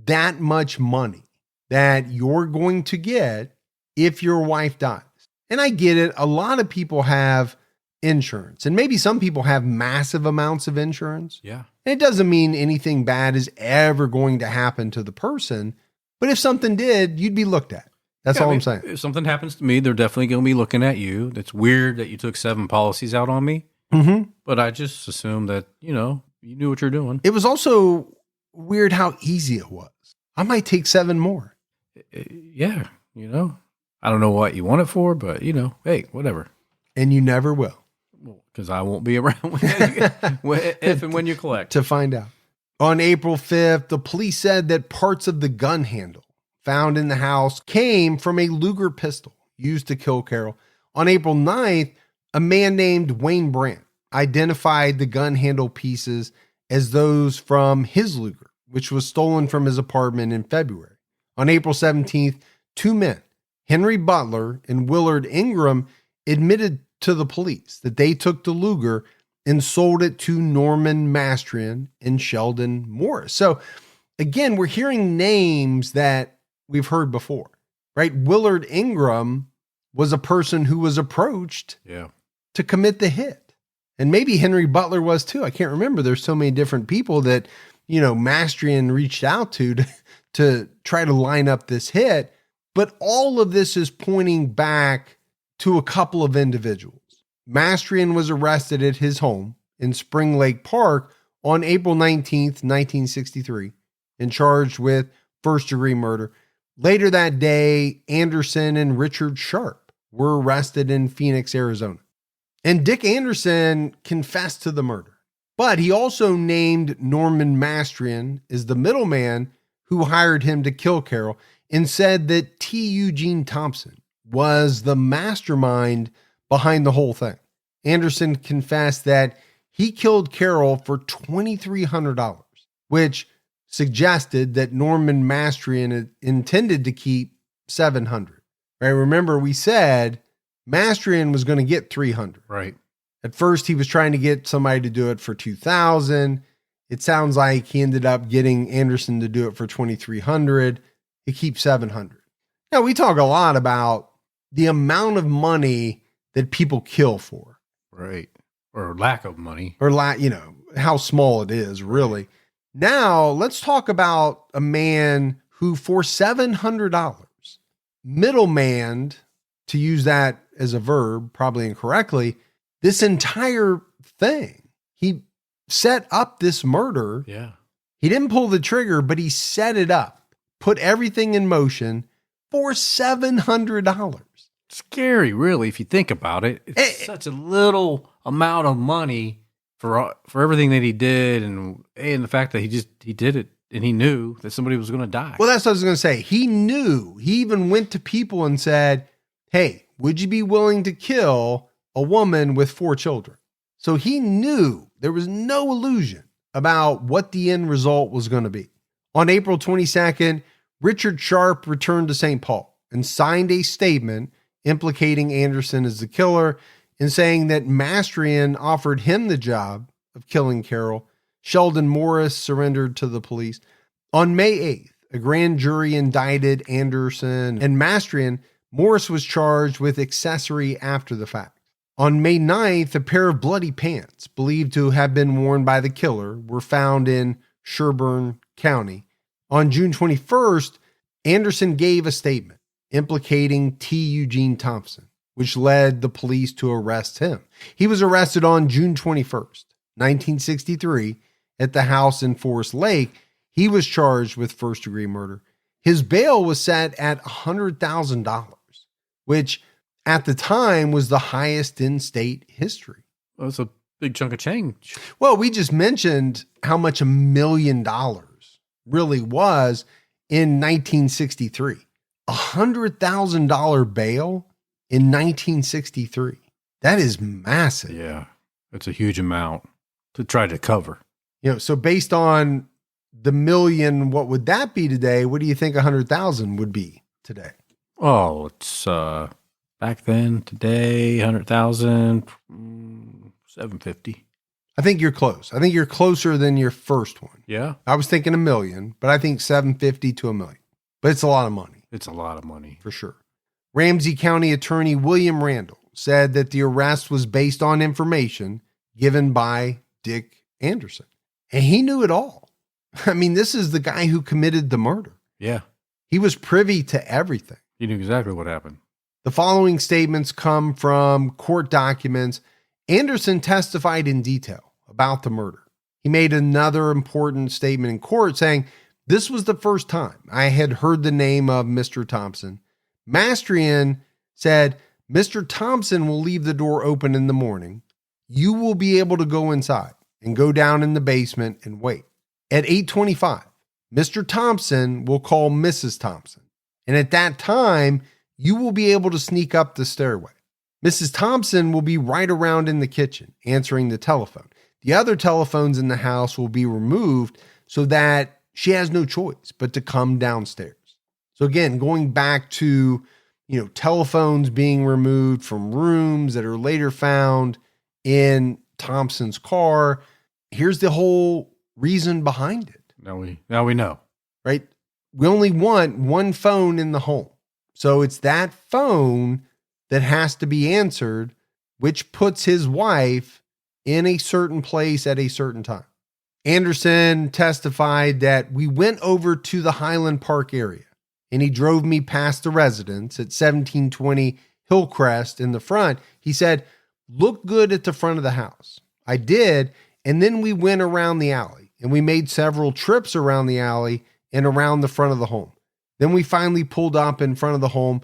A: that much money that you're going to get if your wife dies, and I get it, a lot of people have insurance, and maybe some people have massive amounts of insurance.
B: Yeah.
A: And it doesn't mean anything bad is ever going to happen to the person, but if something did, you'd be looked at. That's all I'm saying.
B: If something happens to me, they're definitely going to be looking at you. It's weird that you took 7 policies out on me, but I just assumed that, you knew what you're doing.
A: It was also weird how easy it was. I might take 7 more.
B: Yeah, I don't know what you want it for, but, hey, whatever.
A: And you never will.
B: Because I won't be around if and when you collect.
A: To find out. On April 5th, the police said that parts of the gun handle found in the house came from a Luger pistol used to kill Carol. On April 9th, a man named Wayne Brandt identified the gun handle pieces as those from his Luger, which was stolen from his apartment in February. On April 17th, 2 men, Henry Butler and Willard Ingram, admitted to the police that they took the Luger and sold it to Norman Mastrian and Sheldon Morris. So again, we're hearing names that we've heard before, right? Willard Ingram was a person who was approached to commit the hit. And maybe Henry Butler was too. I can't remember. There's so many different people that, Mastrian reached out to try to line up this hit. But all of this is pointing back to a couple of individuals. Mastrian was arrested at his home in Spring Lake Park on April 19th, 1963, and charged with first-degree murder. Later that day, Anderson and Richard Sharp were arrested in Phoenix, Arizona. And Dick Anderson confessed to the murder, but he also named Norman Mastrian as the middleman who hired him to kill Carol and said that T. Eugene Thompson was the mastermind behind the whole thing. Anderson confessed that he killed Carol for $2,300, which suggested that Norman Mastrian intended to keep $700. Right? Remember, we said Mastrian was going to get $300.
B: Right.
A: At first, he was trying to get somebody to do it for $2,000. It sounds like he ended up getting Anderson to do it for $2,300. He keeps $700. Now, we talk a lot about the amount of money that people kill for.
B: Right. Or lack of money.
A: Or how small it is, really. Now, let's talk about a man who, for $700, middlemaned, to use that as a verb, probably incorrectly, this entire thing. He set up this murder.
B: Yeah.
A: He didn't pull the trigger, but he set it up, put everything in motion for $700.
B: Scary, really, if you think about it. It's such a little amount of money for everything that he did, and the fact that he did it and he knew that somebody was going to die.
A: Well, that's what I was going to say. He knew. He even went to people and said, "Hey, would you be willing to kill a woman with 4 children?" So he knew. There was no illusion about what the end result was going to be. On April 22nd, Richard Sharp returned to St. Paul and signed a statement implicating Anderson as the killer and saying that Mastrian offered him the job of killing Carol. Sheldon Morris surrendered to the police. On May 8th, a grand jury indicted Anderson and Mastrian. Morris was charged with accessory after the fact. On May 9th, a pair of bloody pants believed to have been worn by the killer were found in Sherburne County. On June 21st, Anderson gave a statement implicating T. Eugene Thompson, which led the police to arrest him. He was arrested on June 21st, 1963, at the house in Forest Lake. He was charged with first-degree murder. His bail was set at $100,000, which at the time was the highest in state history.
B: Well, it's a big chunk of change.
A: Well, we just mentioned how much $1 million really was in 1963. $100,000 bail in 1963. That is massive.
B: Yeah, it's a huge amount to try to cover.
A: So based on the million, what would that be today? What do you think 100,000 would be today?
B: Oh, it's back then, today, 100,000, 750.
A: I think you're close. I think you're closer than your first one.
B: Yeah.
A: I was thinking $1 million, but I think 750 to $1 million. But it's a lot of money.
B: It's a lot of money.
A: For sure. Ramsey County Attorney William Randall said that the arrest was based on information given by Dick Anderson. And he knew it all. I mean, this is the guy who committed the murder.
B: Yeah.
A: He was privy to everything.
B: He knew exactly what happened.
A: The following statements come from court documents. Anderson testified in detail about the murder. He made another important statement in court saying, "This was the first time I had heard the name of Mr. Thompson. Mastrian said, Mr. Thompson will leave the door open in the morning. You will be able to go inside and go down in the basement and wait. At 8:25, Mr. Thompson will call Mrs. Thompson. And at that time, you will be able to sneak up the stairway. Mrs. Thompson will be right around in the kitchen answering the telephone. The other telephones in the house will be removed so that she has no choice but to come downstairs." So again, going back to, telephones being removed from rooms that are later found in Thompson's car. Here's the whole reason behind it.
B: Now we know.
A: Right? We only want one phone in the home. So it's that phone that has to be answered, which puts his wife in a certain place at a certain time. Anderson testified that we went over to the Highland Park area and he drove me past the residence at 1720 Hillcrest in the front. He said, "Look good at the front of the house." I did. And then we went around the alley and we made several trips around the alley and around the front of the home. Then we finally pulled up in front of the home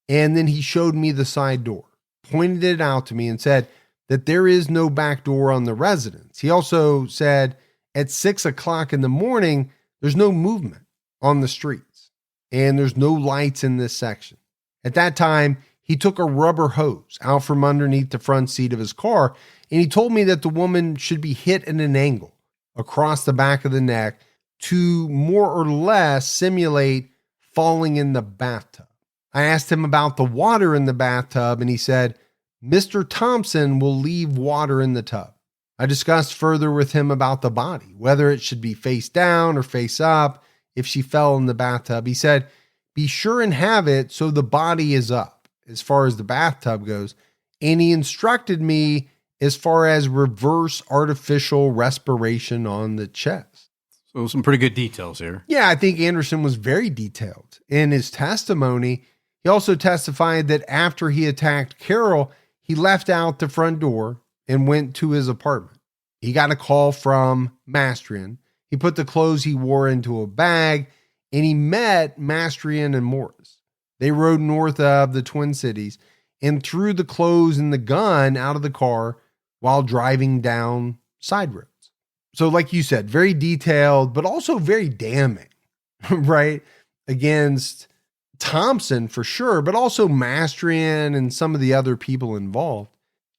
A: and then he showed me the side door, pointed it out to me and said that there is no back door on the residence. He also said at 6:00 in the morning, there's no movement on the streets and there's no lights in this section. At that time, he took a rubber hose out from underneath the front seat of his car and he told me that the woman should be hit at an angle across the back of the neck to more or less simulate falling in the bathtub. I asked him about the water in the bathtub and he said, "Mr. Thompson will leave water in the tub." I discussed further with him about the body, whether it should be face down or face up if she fell in the bathtub. He said, "Be sure and have it so the body is up as far as the bathtub goes." And he instructed me as far as reverse artificial respiration on the chest.
B: So some pretty good details here.
A: Yeah, I think Anderson was very detailed in his testimony. He also testified that after he attacked Carol, he left out the front door and went to his apartment. He got a call from Mastrian. He put the clothes he wore into a bag and he met Mastrian and Morris. They rode north of the Twin Cities and threw the clothes and the gun out of the car while driving down side roads. So like you said, very detailed, but also very damning, right? Against Thompson for sure, but also Mastrian and some of the other people involved.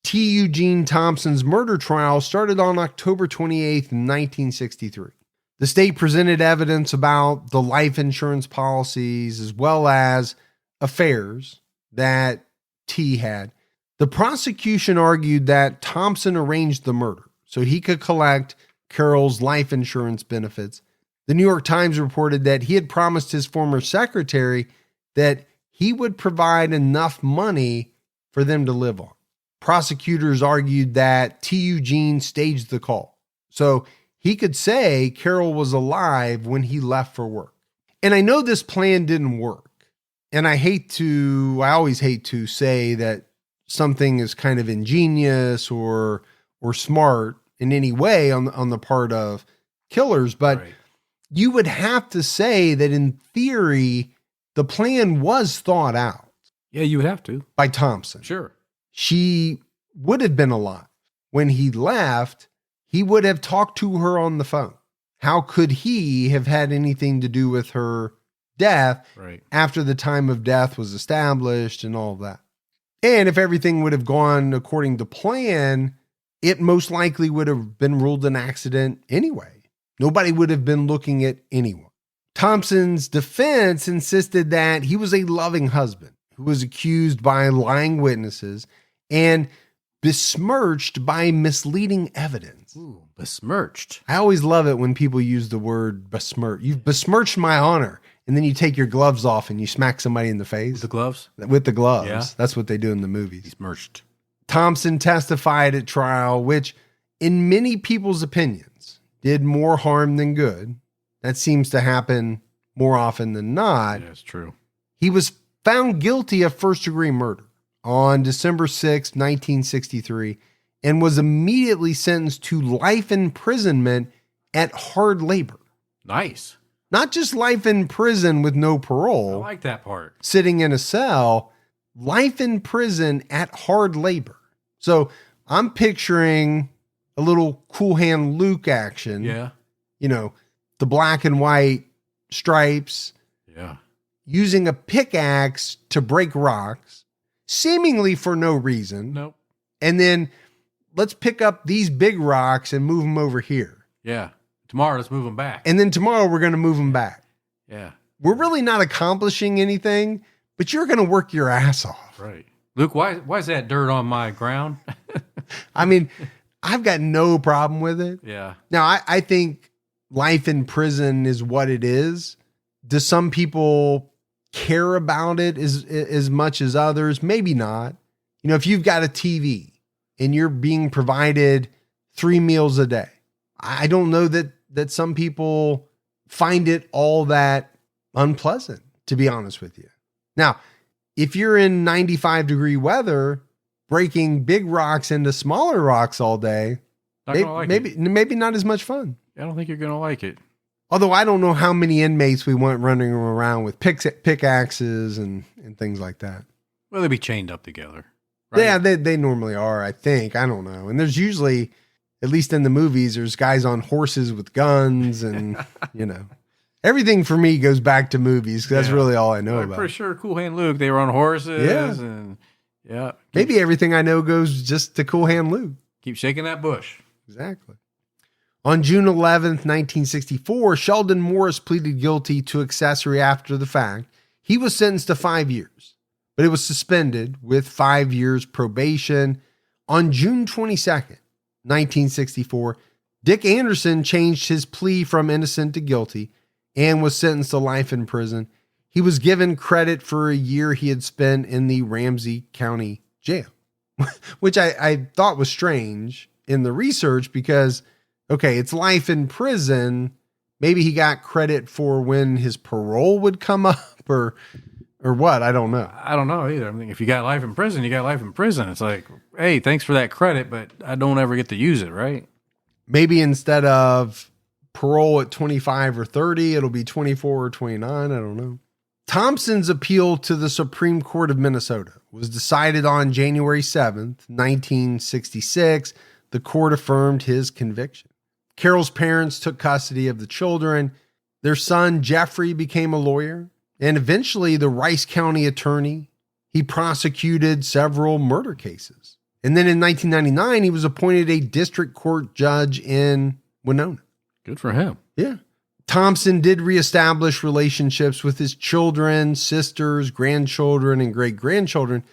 A: T. Eugene Thompson's murder trial started on October 28th, 1963. The state presented evidence about the life insurance policies as well as affairs that T had. The prosecution argued that Thompson arranged the murder so he could collect Carol's life insurance benefits. The New York Times reported that he had promised his former secretary that he would provide enough money for them to live on. Prosecutors argued that T. Eugene staged the call. So he could say Carol was alive when he left for work. And I know this plan didn't work. And I always hate to say that something is kind of ingenious or smart in any way on the part of killers, but
B: Right.
A: you would have to say that in theory, the plan was thought out
B: Yeah, you would have to.
A: by Thompson.
B: Sure.
A: She would have been alive. When he left, he would have talked to her on the phone. How could he have had anything to do with her death
B: Right.
A: after the time of death was established and all of that? And if everything would have gone according to plan, it most likely would have been ruled an accident anyway. Nobody would have been looking at anyone. Thompson's defense insisted that he was a loving husband who was accused by lying witnesses and besmirched by misleading evidence.
B: Ooh, besmirched.
A: I always love it when people use the word besmirch. You've besmirched my honor. And then you take your gloves off and you smack somebody in the face.
B: The gloves?
A: With the gloves.
B: Yeah.
A: That's what they do in the movies.
B: Besmirched.
A: Thompson testified at trial, which in many people's opinions did more harm than good. That seems to happen more often than not.
B: Yeah, it's true.
A: He was found guilty of first-degree murder on December 6, 1963, and was immediately sentenced to life imprisonment at hard labor.
B: Nice.
A: Not just life in prison with no
B: I
A: parole,
B: like that part.
A: sitting in a cell, life in prison at hard labor. So I'm picturing a little Cool Hand Luke action.
B: Yeah.
A: You know, the black and white stripes,
B: Yeah.
A: using a pickaxe to break rocks, seemingly for no reason.
B: Nope.
A: And then let's pick up these big rocks and move them over here.
B: Yeah. Tomorrow, let's move them back.
A: And then tomorrow we're going to move them back.
B: Yeah.
A: We're really not accomplishing anything, but you're going to work your ass off.
B: Right. Luke, why is that dirt on my ground?
A: I mean, I've got no problem with it.
B: Yeah.
A: Now, I think life in prison is what it is. Do some people care about it as much as others? Maybe not. You know, if you've got a TV and you're being provided 3 meals a day, I don't know that some people find it all that unpleasant, to be honest with you. Now, if you're in 95-degree weather, breaking big rocks into smaller rocks all day,
B: Not gonna like it.
A: maybe not as much fun.
B: I don't think you're going to like it.
A: Although I don't know how many inmates we want running around with pickaxes and things like that.
B: Well, they'd be chained up together. Right?
A: Yeah, they normally are, I think. I don't know. And there's usually, at least in the movies, there's guys on horses with guns and, you know. Everything for me goes back to movies because that's
B: Yeah.
A: really all I know
B: I'm
A: about.
B: pretty sure Cool Hand Luke, they were on horses.
A: Yeah.
B: And yeah.
A: Maybe everything I know goes just to Cool Hand Luke.
B: Keep shaking that bush.
A: Exactly. On June 11th, 1964, Sheldon Morris pleaded guilty to accessory after the fact. He was sentenced to 5 years, but it was suspended with 5 years probation. On June 22nd, 1964, Dick Anderson changed his plea from innocent to guilty and was sentenced to life in prison. He was given credit for a year he had spent in the Ramsey County Jail, which I thought was strange in the research because, okay, it's life in prison. Maybe he got credit for when his parole would come up or what. I don't know.
B: I don't know either. I mean, if you got life in prison, you got life in prison. It's like, hey, thanks for that credit, but I don't ever get to use it, right?
A: Maybe instead of parole at 25 or 30, it'll be 24 or 29. I don't know. Thompson's appeal to the Supreme Court of Minnesota was decided on January 7th, 1966. The court affirmed his conviction. Carol's parents took custody of the children. Their son, Jeffrey, became a lawyer and eventually the Rice County attorney. He prosecuted several murder cases. And then in 1999, he was appointed a district court judge in Winona.
B: Good for him.
A: Yeah. Thompson did reestablish relationships with his children, sisters, grandchildren, and great-grandchildren.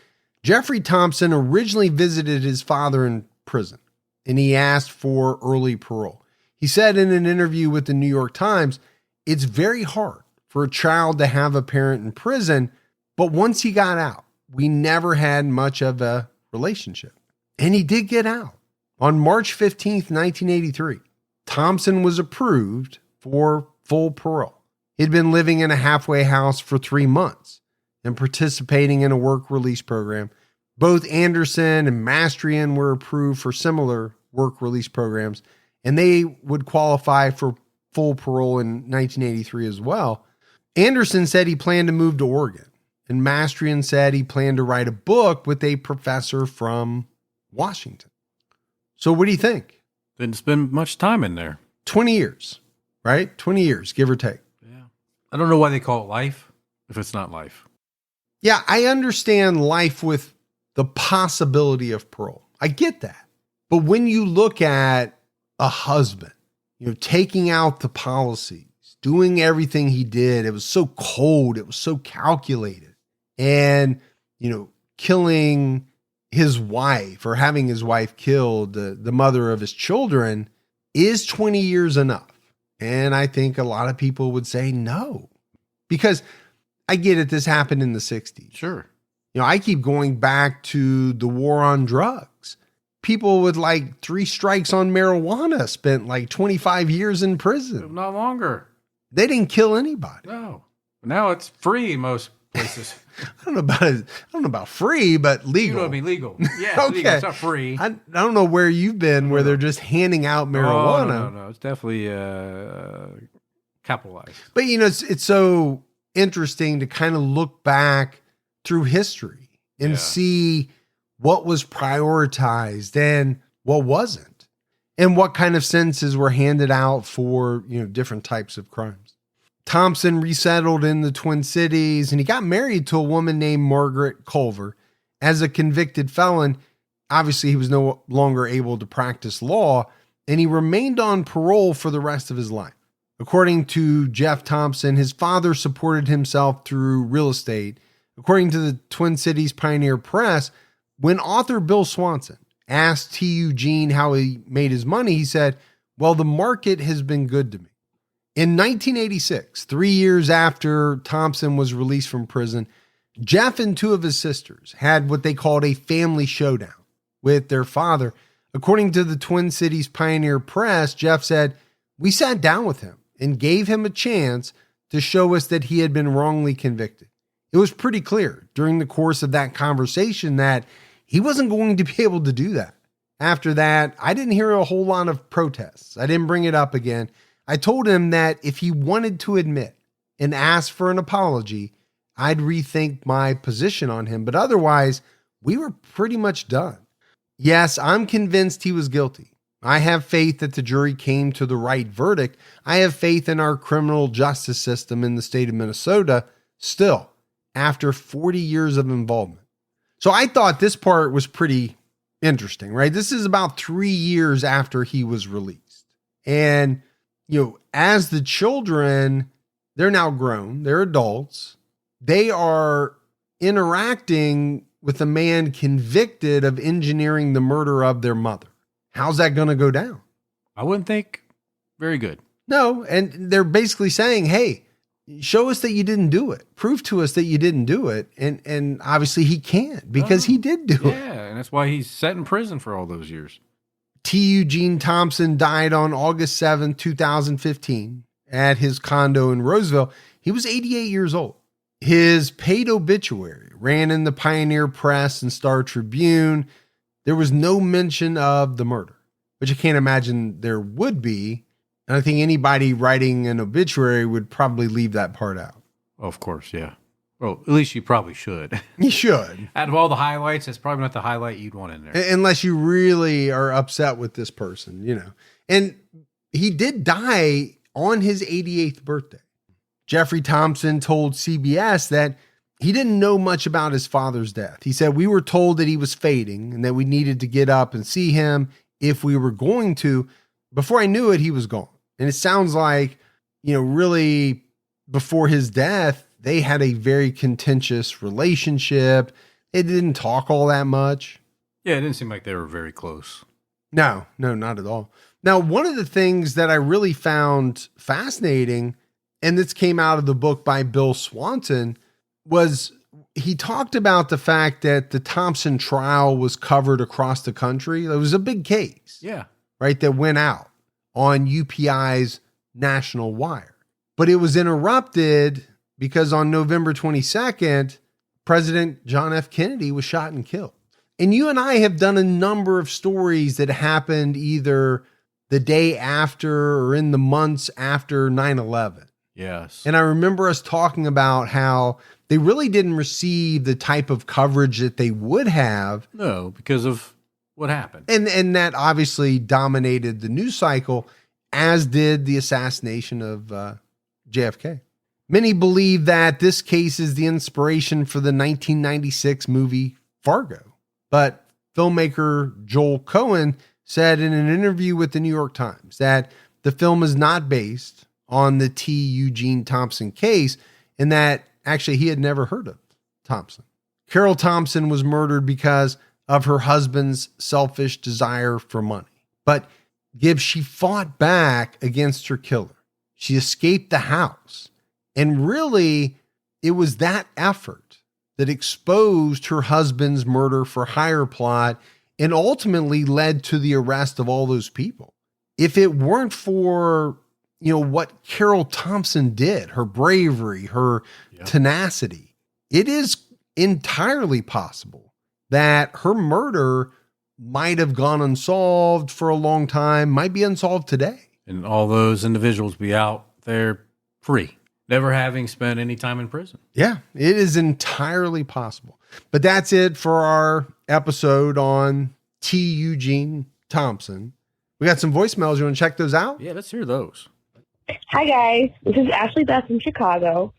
A: Jeffrey Thompson originally visited his father in prison, and he asked for early parole. He said in an interview with the New York Times, it's very hard for a child to have a parent in prison, but once he got out, we never had much of a relationship. And he did get out. On March 15th, 1983, Thompson was approved for full parole. He'd been living in a halfway house for 3 months and participating in a work release program. Both Anderson and Mastrian were approved for similar work release programs, and they would qualify for full parole in 1983 as well. Anderson said he planned to move to Oregon, and Mastrian said he planned to write a book with a professor from Washington. So what do you think?
B: Didn't spend much time in there.
A: 20 years, right? 20 years, give or take.
B: Yeah. I don't know why they call it life if it's not life.
A: Yeah, I understand life with the possibility of parole. I get that. But when you look at a husband, taking out the policies, doing everything he did, it was so cold, it was so calculated. And, killing his wife or having his wife killed, the mother of his children, is 20 years enough? And I think a lot of people would say no. Because I get it, this happened in the 60s.
B: Sure.
A: I keep going back to the war on drugs. People with 3 strikes on marijuana spent 25 years in prison.
B: Not longer.
A: They didn't kill anybody.
B: No. Now it's free in most places.
A: I don't know about free, but legal.
B: You know, be legal. Yeah,
A: Okay.
B: legal. It's not free.
A: I don't know where you've been where they're just handing out marijuana.
B: Oh, no. It's definitely capitalized.
A: But it's so interesting to kind of look back through history and see what was prioritized and what wasn't, and what kind of sentences were handed out for, different types of crimes. Thompson resettled in the Twin Cities, and he got married to a woman named Margaret Culver. As a convicted felon, obviously he was no longer able to practice law, and he remained on parole for the rest of his life. According to Jeff Thompson, his father supported himself through real estate. According to the Twin Cities Pioneer Press, when author Bill Swanson asked T. Eugene how he made his money, he said, "Well, the market has been good to me." In 1986, 3 years after Thompson was released from prison, Jeff and 2 of his sisters had what they called a family showdown with their father. According to the Twin Cities Pioneer Press, Jeff said, "We sat down with him and gave him a chance to show us that he had been wrongly convicted. It was pretty clear during the course of that conversation that he wasn't going to be able to do that. After that, I didn't hear a whole lot of protests. I didn't bring it up again. I told him that if he wanted to admit and ask for an apology, I'd rethink my position on him. But otherwise, we were pretty much done. Yes, I'm convinced he was guilty. I have faith that the jury came to the right verdict. I have faith in our criminal justice system in the state of Minnesota still, after 40 years of involvement." So I thought this part was pretty interesting, right? This is about 3 years after he was released. And, as the children, they're now grown, they're adults. They are interacting with a man convicted of engineering the murder of their mother. How's that going to go down?
B: I wouldn't think very good.
A: No. And they're basically saying, hey, show us that you didn't do it. Prove to us that you didn't do it. And obviously he can't, because he did do it.
B: Yeah, and that's why he's sat in prison for all those years.
A: T. Eugene Thompson died on August 7, 2015 at his condo in Roseville. He was 88 years old. His paid obituary ran in the Pioneer Press and Star Tribune. There was no mention of the murder, which I can't imagine there would be. And I think anybody writing an obituary would probably leave that part out.
B: Of course, yeah. Well, at least you probably should.
A: You should.
B: Out of all the highlights, that's probably not the highlight you'd want in there.
A: Unless you really are upset with this person, And he did die on his 88th birthday. Jeffrey Thompson told CBS that he didn't know much about his father's death. He said, "We were told that he was fading and that we needed to get up and see him if we were going to. Before I knew it, he was gone." And it sounds like, really before his death, they had a very contentious relationship. They didn't talk all that much.
B: Yeah, it didn't seem like they were very close.
A: No, not at all. Now, one of the things that I really found fascinating, and this came out of the book by Bill Swanson, was he talked about the fact that the Thompson trial was covered across the country. It was a big case.
B: Yeah.
A: Right, that went out on UPI's national wire. But it was interrupted because on November 22nd, President John F. Kennedy was shot and killed. And you and I have done a number of stories that happened either the day after or in the months after 9/11.
B: Yes.
A: And I remember us talking about how they really didn't receive the type of coverage that they would have.
B: No, because of what happened.
A: And that obviously dominated the news cycle, as did the assassination of JFK. Many believe that this case is the inspiration for the 1996 movie Fargo. But filmmaker Joel Cohen said in an interview with the New York Times that the film is not based on the T. Eugene Thompson case, and that actually he had never heard of Thompson. Carol Thompson was murdered because of her husband's selfish desire for money. But Gibbs, she fought back against her killer. She escaped the house. And really, it was that effort that exposed her husband's murder for hire plot and ultimately led to the arrest of all those people. If it weren't for, what Carol Thompson did, her bravery, her tenacity, it is entirely possible that her murder might have gone unsolved for a long time, might be unsolved today.
B: And all those individuals be out there free, never having spent any time in prison.
A: Yeah, it is entirely possible. But that's it for our episode on T. Eugene Thompson. We got some voicemails. You want to check those out?
B: Yeah, let's hear those.
C: Hi, guys. This is Ashley Beth from Chicago.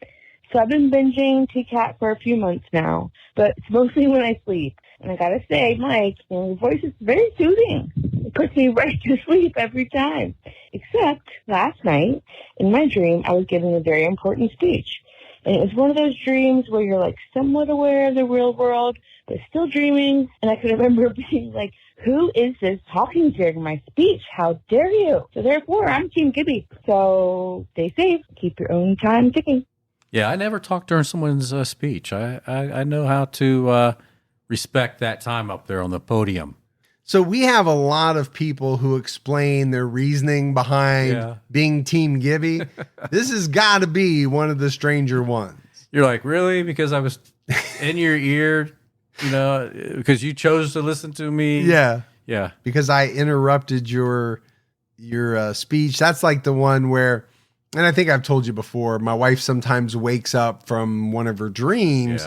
C: So I've been binging T-Cat for a few months now, but it's mostly when I sleep. And I got to say, Mike, your voice is very soothing. It puts me right to sleep every time. Except last night, in my dream, I was giving a very important speech. And it was one of those dreams where you're like somewhat aware of the real world, but still dreaming. And I can remember being like, who is this talking during my speech? How dare you? So therefore, I'm Team Gibby. So stay safe. Keep your own time ticking.
B: Yeah, I never talk during someone's speech. I know how to respect that time up there on the podium.
A: So we have a lot of people who explain their reasoning behind being Team Gibby. This has got to be one of the stranger ones.
B: You're like, really? Because I was in your ear, because you chose to listen to me.
A: Yeah.
B: Yeah.
A: Because I interrupted your speech. That's like the one where, and I think I've told you before, my wife sometimes wakes up from one of her dreams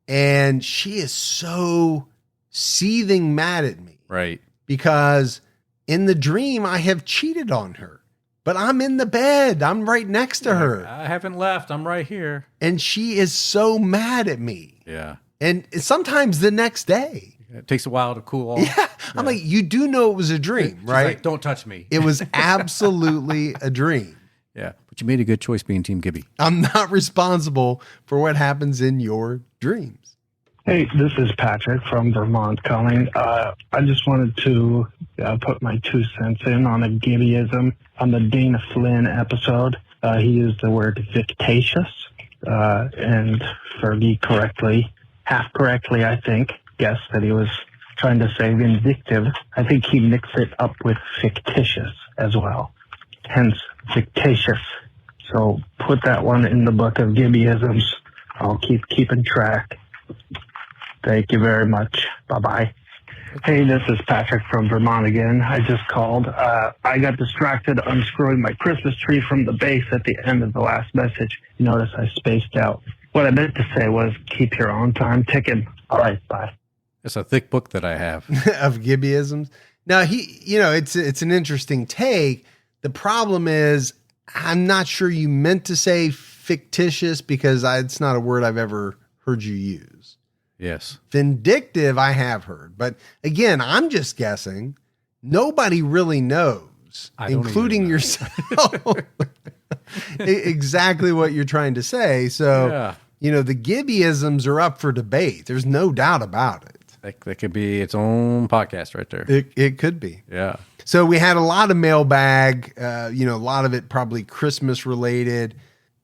A: and she is so seething mad at me.
B: Right.
A: Because in the dream, I have cheated on her, but I'm in the bed. I'm right next to her.
B: I haven't left. I'm right here.
A: And she is so mad at me.
B: Yeah.
A: And sometimes the next day.
B: It takes a while to cool off.
A: Yeah. I'm like, you do know it was a dream,
B: She's
A: right?
B: like, don't touch me.
A: It was absolutely a dream.
B: Yeah. But you made a good choice being Team Gibby.
A: I'm not responsible for what happens in your dreams.
D: Hey, this is Patrick from Vermont calling. I just wanted to put my 2 cents in on a Gibbyism on the Dana Flynn episode. He used the word fictitious, and Fergie correctly, half correctly, I think, guessed that he was trying to say vindictive. I think he mixed it up with fictitious as well, hence fictitious. So put that one in the book of Gibbyisms. I'll keep keeping track. Thank you very much. Bye-bye. Hey, this is Patrick from Vermont again. I just called. I got distracted unscrewing my Christmas tree from the base at the end of the last message. You notice I spaced out. What I meant to say was keep your own time ticking. All right, bye.
B: It's a thick book that I have.
A: Of Gibbyisms. Now, it's an interesting take. The problem is, I'm not sure you meant to say fictitious because it's not a word I've ever heard you use.
B: Yes. Vindictive,
A: I have heard. But again, I'm just guessing. Nobody really knows, including yourself, exactly what you're trying to say. So, the Gibbyisms are up for debate. There's no doubt about it.
B: That could be its own podcast right there.
A: It could be.
B: Yeah.
A: So we had a lot of mailbag, a lot of it probably Christmas related.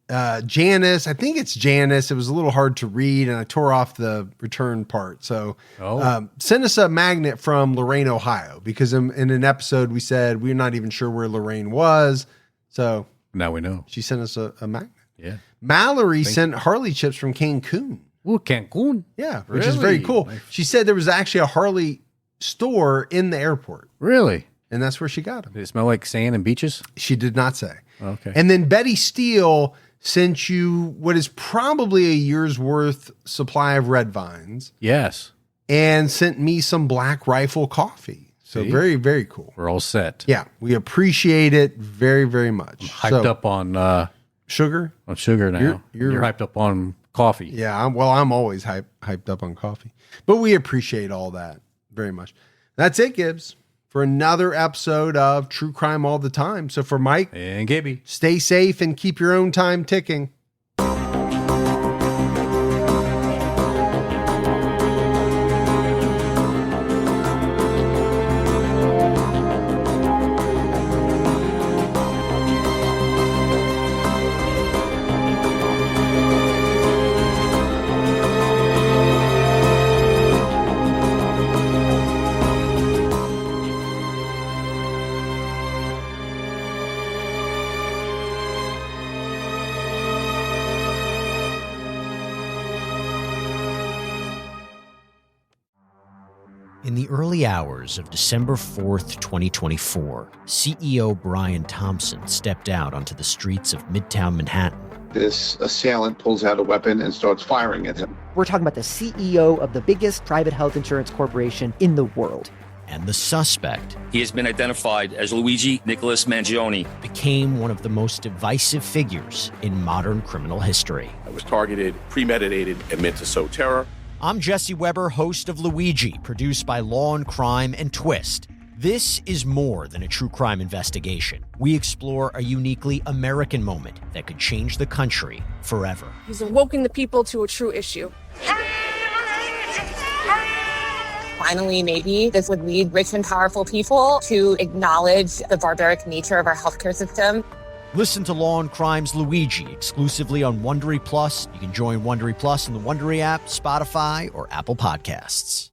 A: Janice, I think it's Janice. It was a little hard to read, and I tore off the return part. So send us a magnet from Lorain, Ohio, because in an episode we said we're not even sure where Lorain was. So
B: now we know.
A: She sent us a magnet.
B: Yeah.
A: Mallory sent Harley chips from Cancun.
B: Ooh, Cancun.
A: Yeah, which is very cool. Nice. She said there was actually a Harley store in the airport.
B: Really?
A: And that's where she got them.
B: Did it smell like sand and beaches?
A: She did not say.
B: Okay.
A: And then Betty Steele sent you what is probably a year's worth supply of red vines.
B: Yes.
A: And sent me some Black Rifle coffee. So very, very cool.
B: We're all set.
A: Yeah. We appreciate it very, very much.
B: I'm hyped up on
A: sugar.
B: On sugar now. You're hyped up on coffee.
A: Yeah. I'm always hyped up on coffee. But we appreciate all that very much. That's it, Gibbs, for another episode of True Crime All the Time. So for Mike
B: and Gibby,
A: stay safe and keep your own time ticking.
E: In the early hours of December 4th, 2024, CEO Brian Thompson stepped out onto the streets of Midtown Manhattan.
F: This assailant pulls out a weapon and starts firing at him.
G: We're talking about the CEO of the biggest private health insurance corporation in the world.
E: And the suspect,
H: he has been identified as Luigi Nicholas Mangione,
E: became one of the most divisive figures in modern criminal history.
I: It was targeted, premeditated, and meant to sow terror.
E: I'm Jesse Weber, host of Luigi, produced by Law and Crime and Twist. This is more than a true crime investigation. We explore a uniquely American moment that could change the country forever.
J: He's awoken the people to a true issue.
K: Finally, maybe this would lead rich and powerful people to acknowledge the barbaric nature of our healthcare system.
E: Listen to Law and Crime's Luigi exclusively on Wondery Plus. You can join Wondery Plus in the Wondery app, Spotify, or Apple Podcasts.